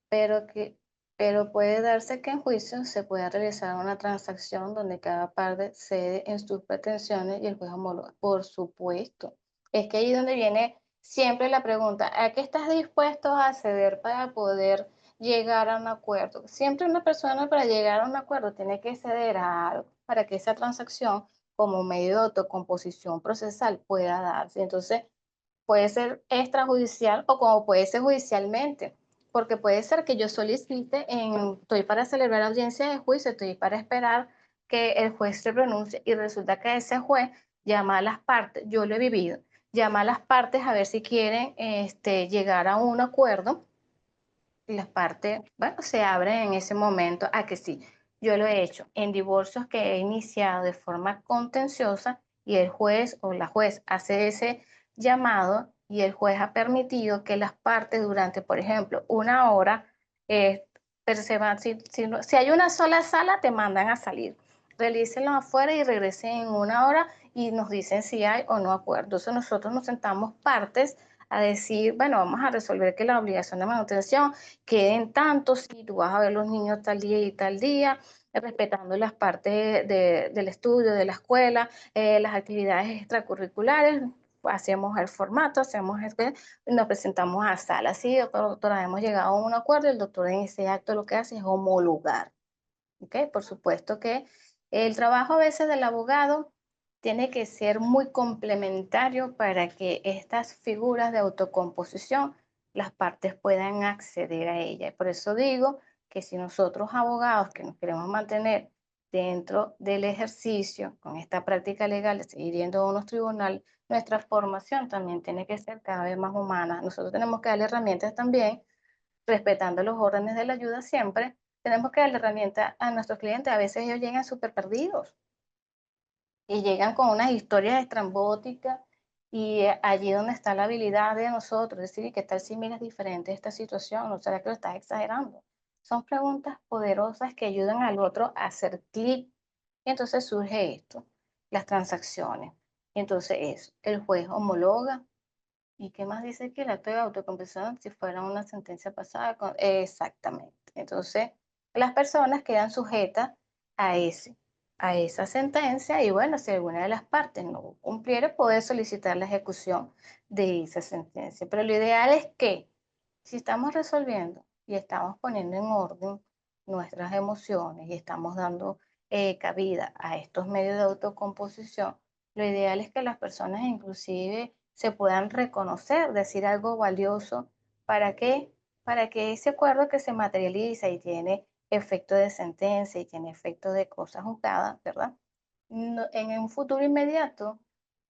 pero que pero puede darse que en juicio se pueda realizar una transacción donde cada parte cede en sus pretensiones y el juez homologa. Por supuesto. Es que ahí es donde viene siempre la pregunta, ¿a qué estás dispuesto a ceder para poder llegar a un acuerdo? Siempre una persona para llegar a un acuerdo tiene que ceder a algo para que esa transacción como medio de autocomposición procesal pueda darse. Entonces, puede ser extrajudicial o como puede ser judicialmente, porque puede ser que yo solicite, estoy para celebrar audiencia de juicio, estoy para esperar que el juez se pronuncie y resulta que ese juez llama a las partes, yo lo he vivido, llama a las partes a ver si quieren llegar a un acuerdo y las partes, bueno, se abren en ese momento a que sí. Yo lo he hecho en divorcios que he iniciado de forma contenciosa y el juez o la juez hace ese llamado y el juez ha permitido que las partes durante, por ejemplo, una hora, se van, si hay una sola sala, te mandan a salir. Realícenlo afuera y regresen en una hora y nos dicen si hay o no acuerdo. Entonces nosotros nos sentamos partes a decir, bueno, vamos a resolver que la obligación de manutención queden tantos, si tú vas a ver los niños tal día y tal día, respetando las partes del estudio, de la escuela, las actividades extracurriculares, hacemos el formato, nos presentamos a sala. Sí, doctora, hemos llegado a un acuerdo, el doctor en ese acto lo que hace es homologar. ¿Ok? Por supuesto que el trabajo a veces del abogado tiene que ser muy complementario para que estas figuras de autocomposición las partes puedan acceder a ella. Por eso digo que si nosotros abogados que nos queremos mantener dentro del ejercicio con esta práctica legal de seguir yendo a unos tribunales, nuestra formación también tiene que ser cada vez más humana. Nosotros tenemos que darle herramientas también respetando los órdenes de la ayuda siempre, tenemos que darle herramienta a nuestros clientes. A veces ellos llegan súper perdidos y llegan con unas historias estrambóticas y allí donde está la habilidad de nosotros, decir, ¿qué tal si miras diferente esta situación? ¿No será que lo estás exagerando? Son preguntas poderosas que ayudan al otro a hacer clic y entonces surge esto, las transacciones. Y entonces eso, el juez homologa. ¿Y qué más dice que el acto de autocompensación si fuera una sentencia pasada? Exactamente. Entonces, las personas quedan sujetas a a esa sentencia y bueno, si alguna de las partes no cumpliera, puede solicitar la ejecución de esa sentencia. Pero lo ideal es que si estamos resolviendo y estamos poniendo en orden nuestras emociones y estamos dando cabida a estos medios de autocomposición, lo ideal es que las personas inclusive se puedan reconocer, decir algo valioso. ¿Para qué? para que ese acuerdo que se materializa y tiene efecto de sentencia y tiene efecto de cosa juzgada, ¿verdad? En un futuro inmediato,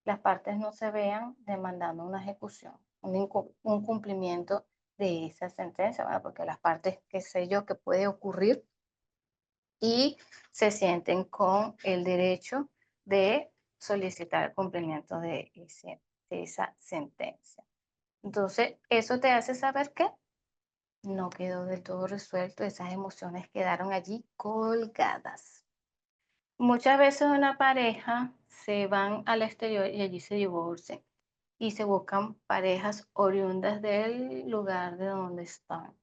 las partes no se vean demandando una ejecución, un cumplimiento de esa sentencia, ¿verdad? Porque las partes, qué sé yo, que puede ocurrir y se sienten con el derecho de solicitar el cumplimiento de esa sentencia. Entonces, eso te hace saber que no quedó del todo resuelto, esas emociones quedaron allí colgadas. Muchas veces una pareja se van al exterior y allí se divorcian y se buscan parejas oriundas del lugar de donde están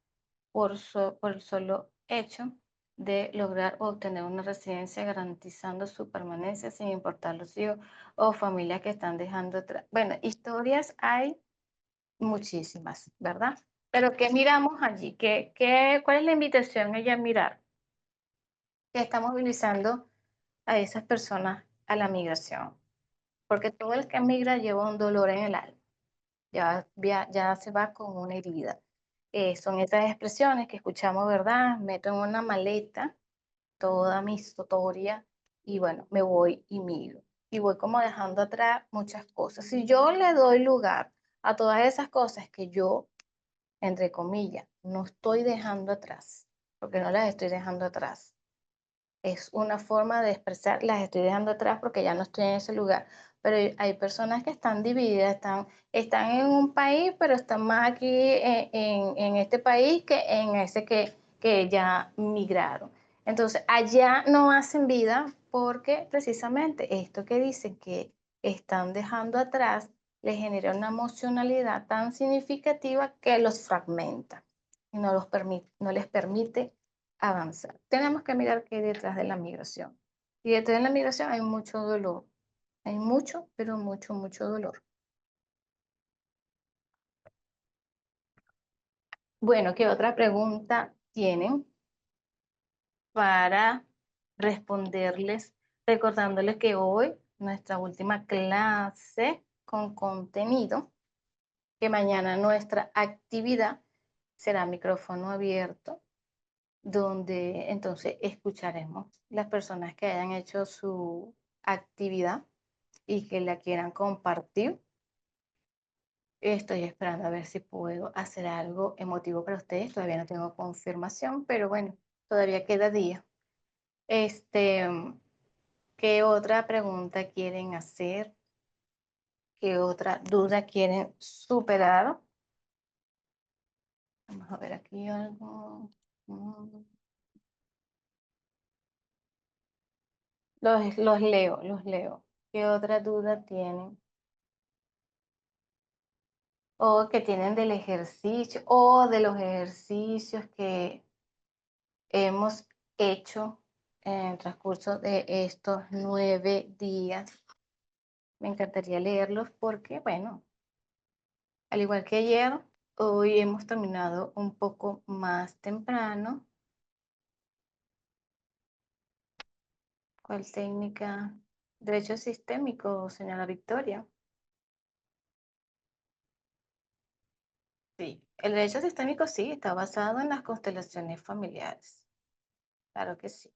por el solo hecho de lograr obtener una residencia garantizando su permanencia sin importar los hijos o familias que están dejando atrás. Bueno, historias hay muchísimas, ¿verdad? Pero ¿qué miramos allí? ¿Cuál es la invitación allá a mirar? Que está movilizando a esas personas a la migración. Porque todo el que migra lleva un dolor en el alma, ya se va con una herida. Son esas expresiones que escuchamos, ¿verdad? Meto en una maleta toda mi historia y bueno, me voy y migro. Y voy como dejando atrás muchas cosas. Si yo le doy lugar a todas esas cosas que yo, entre comillas, no estoy dejando atrás, porque no las estoy dejando atrás, es una forma de expresar, las estoy dejando atrás porque ya no estoy en ese lugar. Pero hay personas que están divididas, están en un país, pero están más aquí en este país que en ese que ya migraron. Entonces, allá no hacen vida porque precisamente esto que dicen que están dejando atrás les genera una emocionalidad tan significativa que los fragmenta y no les permite avanzar. Tenemos que mirar qué hay detrás de la migración. Y detrás de la migración hay mucho dolor. Hay mucho, pero mucho, mucho dolor. Bueno, ¿qué otra pregunta tienen para responderles? Recordándoles que hoy, nuestra última clase con contenido, que mañana nuestra actividad será micrófono abierto, donde entonces escucharemos las personas que hayan hecho su actividad y que la quieran compartir. Estoy esperando a ver si puedo hacer algo emotivo para ustedes. Todavía no tengo confirmación, pero bueno, todavía queda día. Este, ¿qué otra pregunta quieren hacer? ¿Qué otra duda quieren superar? Vamos a ver aquí algo. Mm, los leo, los leo. ¿Qué otra duda tienen? O que tienen del ejercicio o de los ejercicios que hemos hecho en el transcurso de estos 9 días. Me encantaría leerlos porque, bueno, al igual que ayer, hoy hemos terminado un poco más temprano. ¿Cuál técnica? Derecho sistémico, señora Victoria. Sí, el derecho sistémico sí, está basado en las constelaciones familiares. Claro que sí.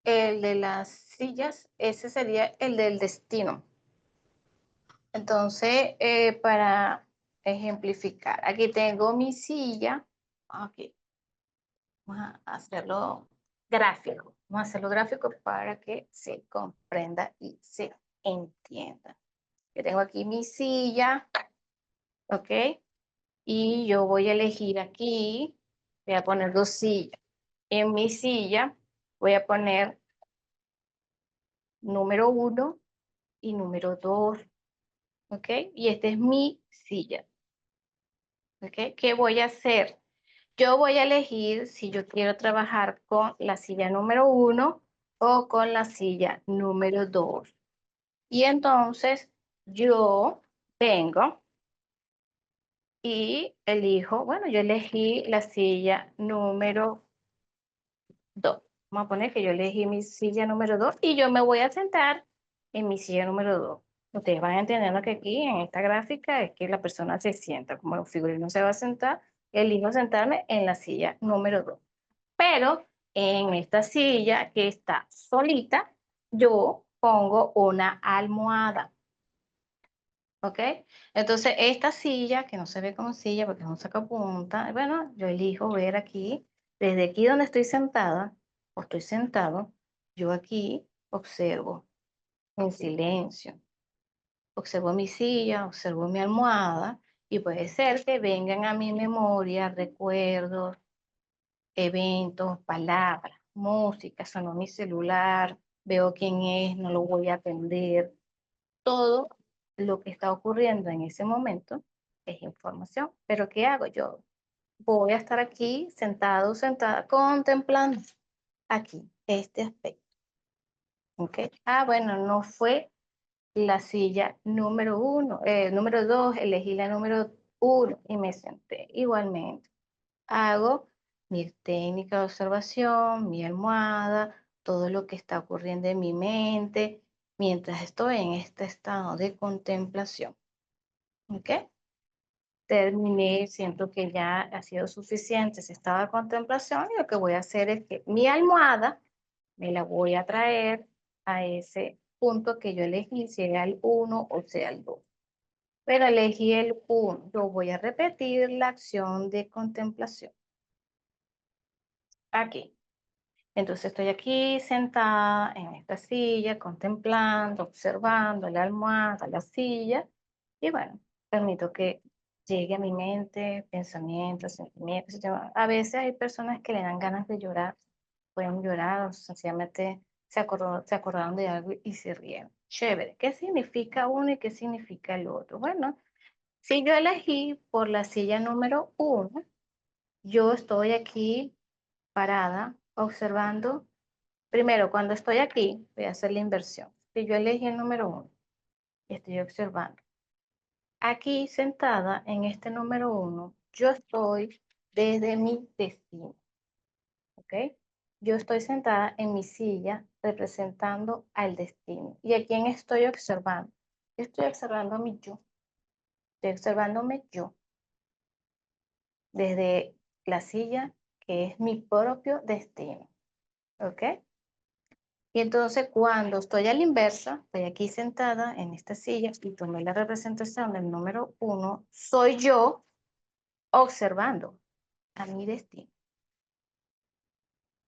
El de las sillas, ese sería el del destino. Entonces, para ejemplificar, aquí tengo mi silla. Aquí, vamos a hacerlo gráfico. Vamos a hacerlo gráfico para que se comprenda y se entienda. Yo tengo aquí mi silla, ¿ok? Y yo voy a elegir aquí, voy a poner 2 sillas. En mi silla voy a poner número 1 y número 2, ¿ok? Y esta es mi silla, ¿ok? ¿Qué voy a hacer? Yo voy a elegir si yo quiero trabajar con la silla número 1 o con la silla número 2. Y entonces yo vengo y elijo, bueno, yo elegí la silla número 2. Vamos a poner que yo elegí mi silla número 2 y yo me voy a sentar en mi silla número 2. Ustedes van entendiendo que aquí en esta gráfica es que la persona se sienta, como el figurino se va a sentar, elijo sentarme en la silla número 2. Pero en esta silla que está solita, yo pongo una almohada. ¿Ok? Entonces, esta silla, que no se ve como silla porque es un sacapunta, bueno, yo elijo ver aquí, desde aquí donde estoy sentada, o estoy sentado, yo aquí observo en silencio. Observo mi silla, observo mi almohada, y puede ser que vengan a mi memoria recuerdos, eventos, palabras, música, sonó mi celular, veo quién es, no lo voy a atender. Todo lo que está ocurriendo en ese momento es información. Pero ¿qué hago? Yo voy a estar aquí sentado, sentada, contemplando aquí este aspecto. ¿Ok? Ah, bueno, no fue la silla número 1, número 2, elegí la número 1 y me senté. Igualmente, hago mi técnica de observación, mi almohada, todo lo que está ocurriendo en mi mente mientras estoy en este estado de contemplación. ¿Ok? Terminé, siento que ya ha sido suficiente ese estado de contemplación y lo que voy a hacer es que mi almohada me la voy a traer a ese punto que yo elegí, sea el 1 o sea el 2. Pero elegí el 1. Yo voy a repetir la acción de contemplación. Aquí. Entonces estoy aquí sentada en esta silla, contemplando, observando la almohada, la silla, y bueno, permito que llegue a mi mente pensamientos, sentimientos. A veces hay personas que le dan ganas de llorar, pueden llorar o sencillamente se acordaron de algo y se ríen. Chévere. ¿Qué significa uno y qué significa el otro? Bueno, si yo elegí por la silla número 1, yo estoy aquí parada observando. Primero, cuando estoy aquí, voy a hacer la inversión. Si yo elegí el número 1, estoy observando. Aquí sentada en este número 1, yo estoy desde mi destino. ¿Ok? Yo estoy sentada en mi silla representando al destino. ¿Y a quién estoy observando? Estoy observando a mi yo. Estoy observándome yo desde la silla que es mi propio destino. ¿Ok? Y entonces cuando estoy a la inversa, estoy aquí sentada en esta silla y tomé la representación del número 1, soy yo observando a mi destino.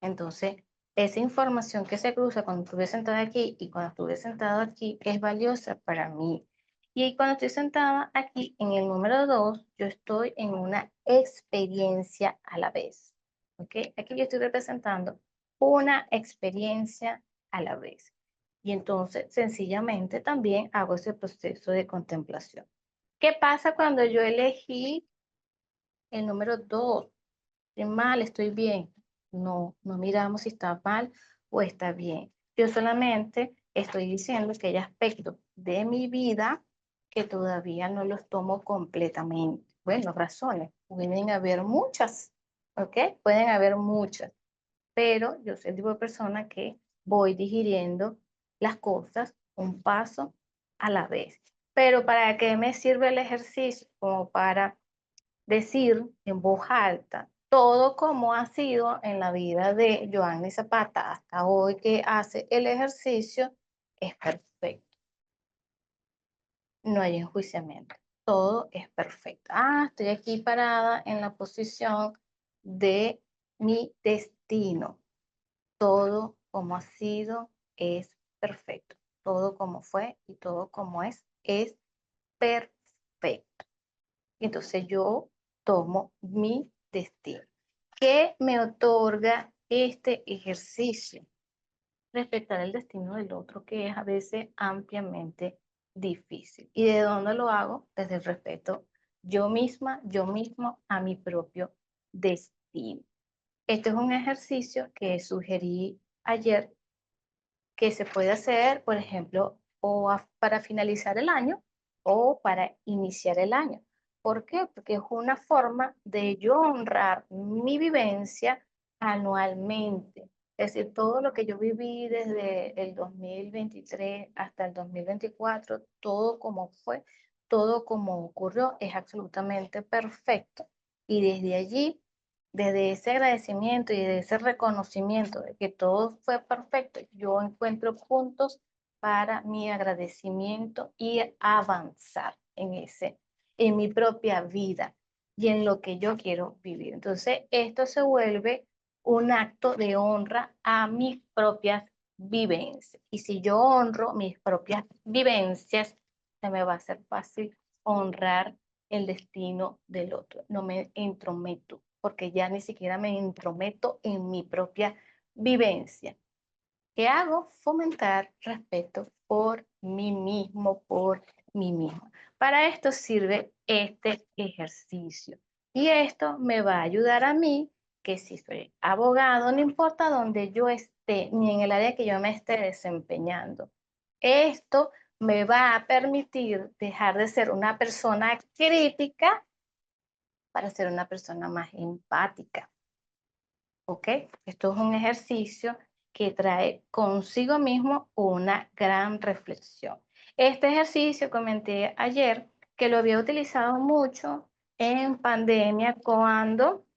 Entonces, esa información que se cruza cuando estuve sentada aquí y cuando estuve sentado aquí es valiosa para mí. Y cuando estoy sentada aquí en el número 2, yo estoy en una experiencia a la vez. ¿Ok? Aquí yo estoy representando una experiencia a la vez. Y entonces, sencillamente también hago ese proceso de contemplación. ¿Qué pasa cuando yo elegí el número 2? ¿Estoy mal? ¿Estoy bien? No, no miramos si está mal o está bien. Yo solamente estoy diciendo que hay aspectos de mi vida que todavía no los tomo completamente. Bueno, razones, pueden haber muchas, ¿ok? Pueden haber muchas, pero yo soy el tipo de persona que voy digiriendo las cosas un paso a la vez. Pero ¿para qué me sirve el ejercicio? Como para decir en voz alta todo como ha sido en la vida de Joanny Zapata hasta hoy que hace el ejercicio es perfecto. No hay enjuiciamiento. Todo es perfecto. Ah, estoy aquí parada en la posición de mi destino. Todo como ha sido es perfecto. Todo como fue y todo como es perfecto. Entonces yo tomo mi destino. ¿Qué me otorga este ejercicio? Respetar el destino del otro, que es a veces ampliamente difícil. ¿Y de dónde lo hago? Desde el respeto yo misma, yo mismo a mi propio destino. Este es un ejercicio que sugerí ayer que se puede hacer, por ejemplo, para finalizar el año o para iniciar el año. ¿Por qué? Porque es una forma de yo honrar mi vivencia anualmente. Es decir, todo lo que yo viví desde el 2023 hasta el 2024, todo como fue, todo como ocurrió, es absolutamente perfecto. Y desde allí, desde ese agradecimiento y de ese reconocimiento de que todo fue perfecto, yo encuentro puntos para mi agradecimiento y avanzar en mi propia vida y en lo que yo quiero vivir. Entonces, esto se vuelve un acto de honra a mis propias vivencias. Y si yo honro mis propias vivencias, se me va a hacer fácil honrar el destino del otro. No me entrometo, porque ya ni siquiera me entrometo en mi propia vivencia. ¿Qué hago? Fomentar respeto por mí mismo, por mí misma. Para esto sirve este ejercicio. Y esto me va a ayudar a mí, que si soy abogado, no importa dónde yo esté, ni en el área que yo me esté desempeñando. Esto me va a permitir dejar de ser una persona crítica para ser una persona más empática. ¿Ok? Esto es un ejercicio que trae consigo mismo una gran reflexión. Este ejercicio comenté ayer que lo había utilizado mucho en pandemia cuando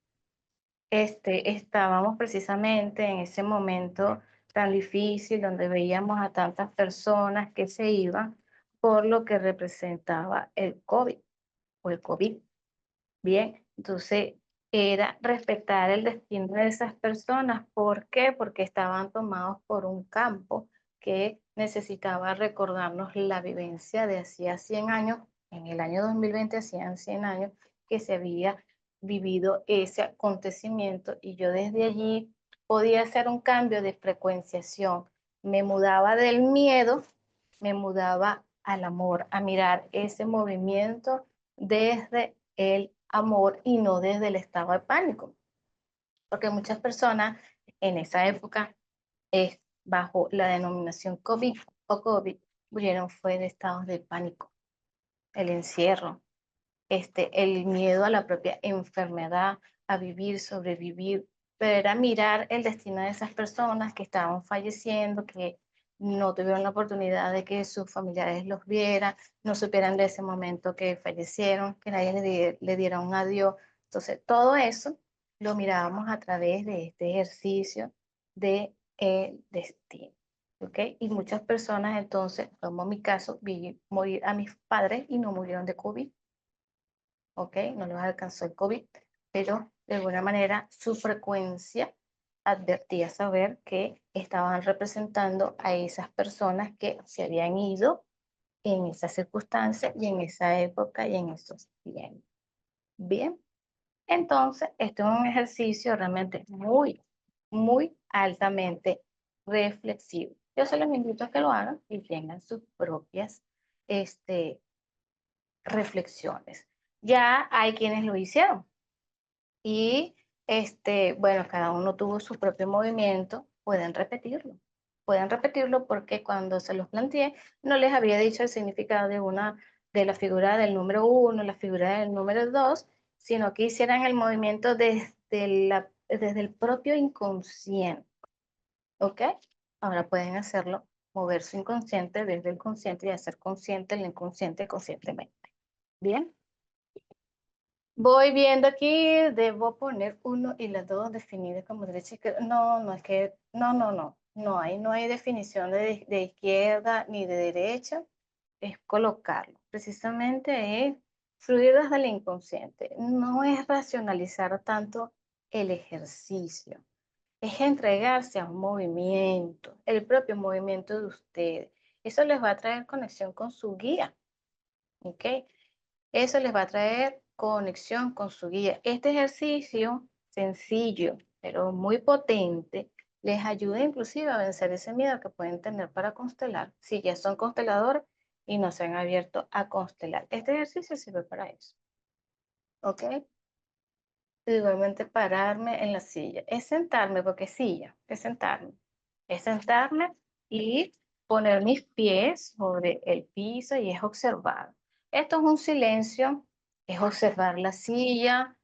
estábamos precisamente en ese momento tan difícil donde veíamos a tantas personas que se iban por lo que representaba el COVID o el COVID. Bien, entonces era respetar el destino de esas personas. ¿Por qué? Porque estaban tomados por un campo que necesitaba recordarnos la vivencia de hacía 100 años, en el año 2020 hacían 100 años que se había vivido ese acontecimiento y yo desde allí podía hacer un cambio de frecuenciación. Me mudaba del miedo, me mudaba al amor, a mirar ese movimiento desde el amor y no desde el estado de pánico. Porque muchas personas en esa época, bajo la denominación COVID o COVID, murieron fue de estados de pánico, el encierro, el miedo a la propia enfermedad, a vivir, sobrevivir, pero era mirar el destino de esas personas que estaban falleciendo, que no tuvieron la oportunidad de que sus familiares los vieran, no supieran de ese momento que fallecieron, que nadie le diera un adiós. Entonces, todo eso lo mirábamos a través de este ejercicio de el destino. ¿Ok? Y muchas personas entonces, como mi caso, vi morir a mis padres y no murieron de COVID. ¿Ok? No les alcanzó el COVID, pero de alguna manera su frecuencia advertía saber que estaban representando a esas personas que se habían ido en esas circunstancias y en esa época y en esos tiempos. Bien, entonces este es un ejercicio realmente muy altamente reflexivo. Yo se los invito a que lo hagan y tengan sus propias reflexiones. Ya hay quienes lo hicieron y bueno, cada uno tuvo su propio movimiento, pueden repetirlo porque cuando se los planteé no les había dicho el significado de la figura del número 1, la figura del número 2, sino que hicieran el movimiento desde el propio inconsciente, ¿ok? Ahora pueden hacerlo, mover su inconsciente desde el consciente y hacer consciente el inconsciente conscientemente. Bien. Voy viendo aquí, debo poner 1 y las 2 definidas como derecha y izquierda. No, no es que, no hay definición de izquierda ni de derecha, es colocarlo. Precisamente es fluir desde el inconsciente, no es racionalizar tanto el ejercicio, es entregarse a un movimiento, el propio movimiento de ustedes. Eso les va a traer conexión con su guía, ¿ok? Eso les va a traer conexión con su guía. Este ejercicio sencillo, pero muy potente, les ayuda inclusive a vencer ese miedo que pueden tener para constelar. Si ya son consteladores y no se han abierto a constelar. Este ejercicio sirve para eso. ¿Ok? Igualmente pararme en la silla. Es sentarme, porque silla, es sentarme. Es sentarme y poner mis pies sobre el piso y es observar. Esto es un silencio, es observar la silla,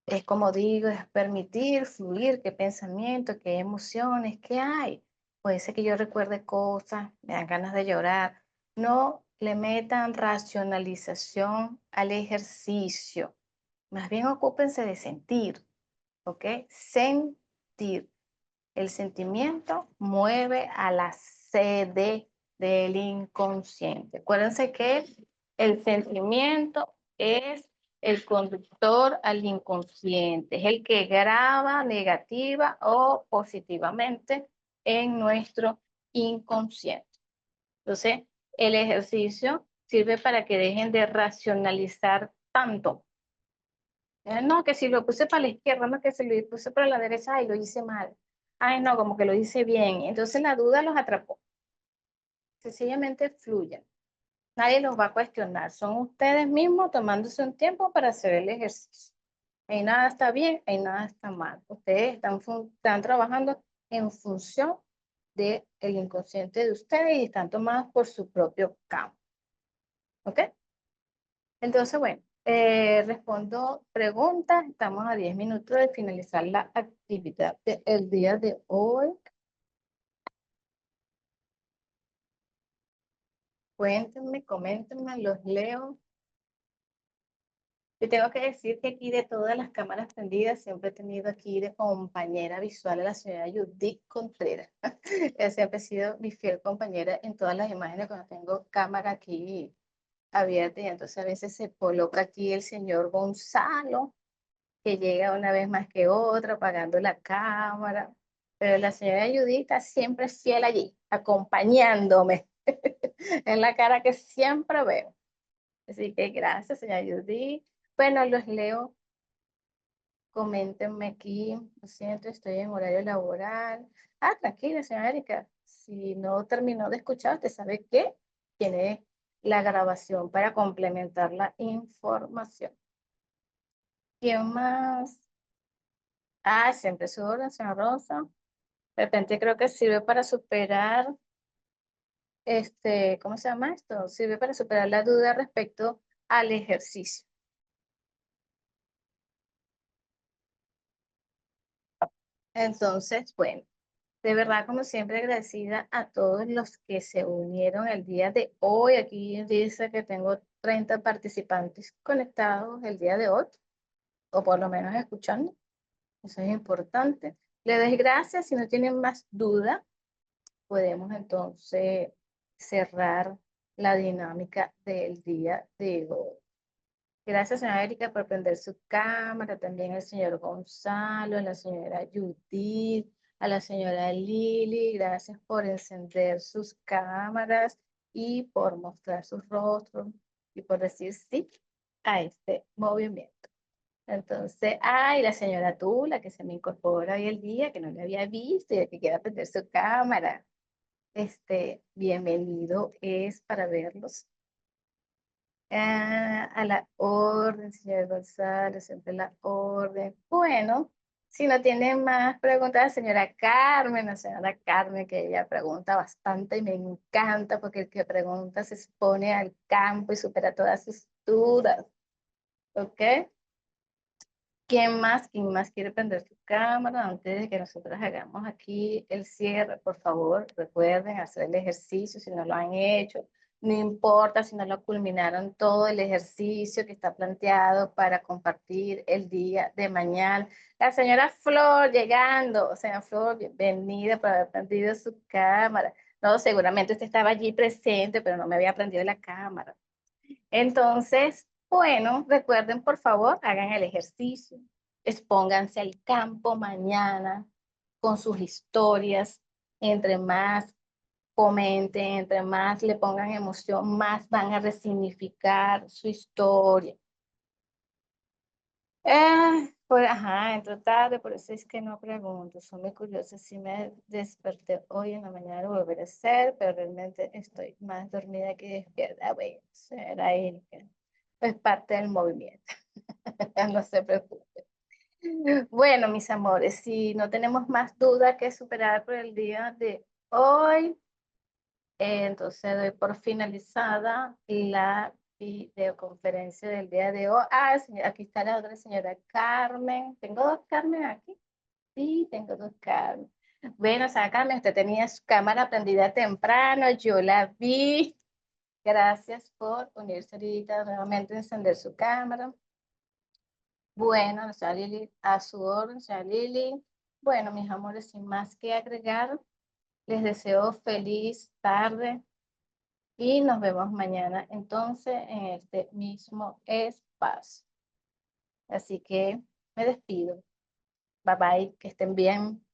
Es como digo, es permitir fluir, qué pensamiento, qué emociones, qué hay. Puede ser que yo recuerde cosas, me dan ganas de llorar. No le metan racionalización al ejercicio. Más bien ocúpense de sentir, ¿ok? Sentir. El sentimiento mueve a la sede del inconsciente. Acuérdense que el sentimiento es el conductor al inconsciente, es el que graba negativa o positivamente en nuestro inconsciente. Entonces, el ejercicio sirve para que dejen de racionalizar tanto. No, que si lo puse para la izquierda, no, que si lo puse para la derecha, ay, lo hice mal. Ay, no, como que lo hice bien. Entonces la duda los atrapó. Sencillamente fluyen. Nadie los va a cuestionar. Son ustedes mismos tomándose un tiempo para hacer el ejercicio. Ahí nada está bien, ahí nada está mal. Ustedes están trabajando en función del inconsciente de ustedes y están tomados por su propio campo. ¿Ok? Entonces, bueno, respondo preguntas. Estamos a 10 minutos de finalizar la actividad del día de hoy. Cuéntenme, coméntenme, los leo. Y tengo que decir que aquí de todas las cámaras prendidas, siempre he tenido aquí de compañera visual a la señora Judith Contreras. Ella siempre ha sido mi fiel compañera en todas las imágenes cuando tengo cámara aquí abierta. Y entonces a veces se coloca aquí el señor Gonzalo, que llega una vez más que otra, apagando la cámara. Pero la señora Judith siempre es fiel allí, acompañándome en la cara que siempre veo. Así que gracias, señora Judith. Bueno, los leo. Coméntenme aquí. Lo siento, estoy en horario laboral. Ah, tranquila, señora Erika. Si no terminó de escuchar, usted sabe que tiene la grabación para complementar la información. ¿Quién más? Ah, siempre su orden, señora Rosa. De repente creo que sirve para superar, ¿cómo se llama esto? Sirve para superar la duda respecto al ejercicio. Entonces, bueno, de verdad, como siempre, agradecida a todos los que se unieron el día de hoy. Aquí dice que tengo 30 participantes conectados el día de hoy, o por lo menos escuchando. Eso es importante. Le doy gracias. Si no tienen más duda, podemos entonces cerrar la dinámica del día de hoy. Gracias, señora Erika, por prender su cámara, también al señor Gonzalo, a la señora Judith, a la señora Lili, gracias por encender sus cámaras y por mostrar sus rostros y por decir sí a este movimiento. Entonces, ay, la señora Tula, que se me incorpora hoy el día, que no le había visto y que quiera prender su cámara. Bienvenido es para verlos. A la orden, señor Gonzalo, siempre la orden. Bueno, si no tienen más preguntas, la señora Carmen, que ella pregunta bastante y me encanta porque el que pregunta se expone al campo y supera todas sus dudas. ¿Ok? ¿Quién más quiere prender su cámara antes de que nosotros hagamos aquí el cierre? Por favor, recuerden hacer el ejercicio si no lo han hecho. No importa si no lo culminaron todo el ejercicio que está planteado para compartir el día de mañana. La señora Flor llegando. Señora Flor, bienvenida por haber prendido su cámara. No, seguramente usted estaba allí presente, pero no me había prendido la cámara. Entonces, bueno, recuerden, por favor, hagan el ejercicio, expónganse al campo mañana con sus historias. Entre más comenten, entre más le pongan emoción, más van a resignificar su historia. Ajá, entro tarde, por eso es que no pregunto. Soy muy curiosa. Si me desperté hoy en la mañana, lo volveré a hacer, pero realmente estoy más dormida que despierta. Bueno, será él que es parte del movimiento. No se preocupe. Bueno, mis amores, si no tenemos más duda que superar por el día de hoy, entonces doy por finalizada la videoconferencia del día de hoy. Ah, aquí está la otra señora Carmen. ¿Tengo dos Carmen aquí? Sí, tengo dos Carmen. Bueno, o sea, Carmen, usted tenía su cámara prendida temprano, yo la vi. Gracias por unirse ahorita nuevamente, encender su cámara. Bueno, o sea, Lili, a su orden, o sea, Lili. Bueno, mis amores, sin más que agregar, les deseo feliz tarde y nos vemos mañana entonces en este mismo espacio. Así que me despido. Bye bye, que estén bien.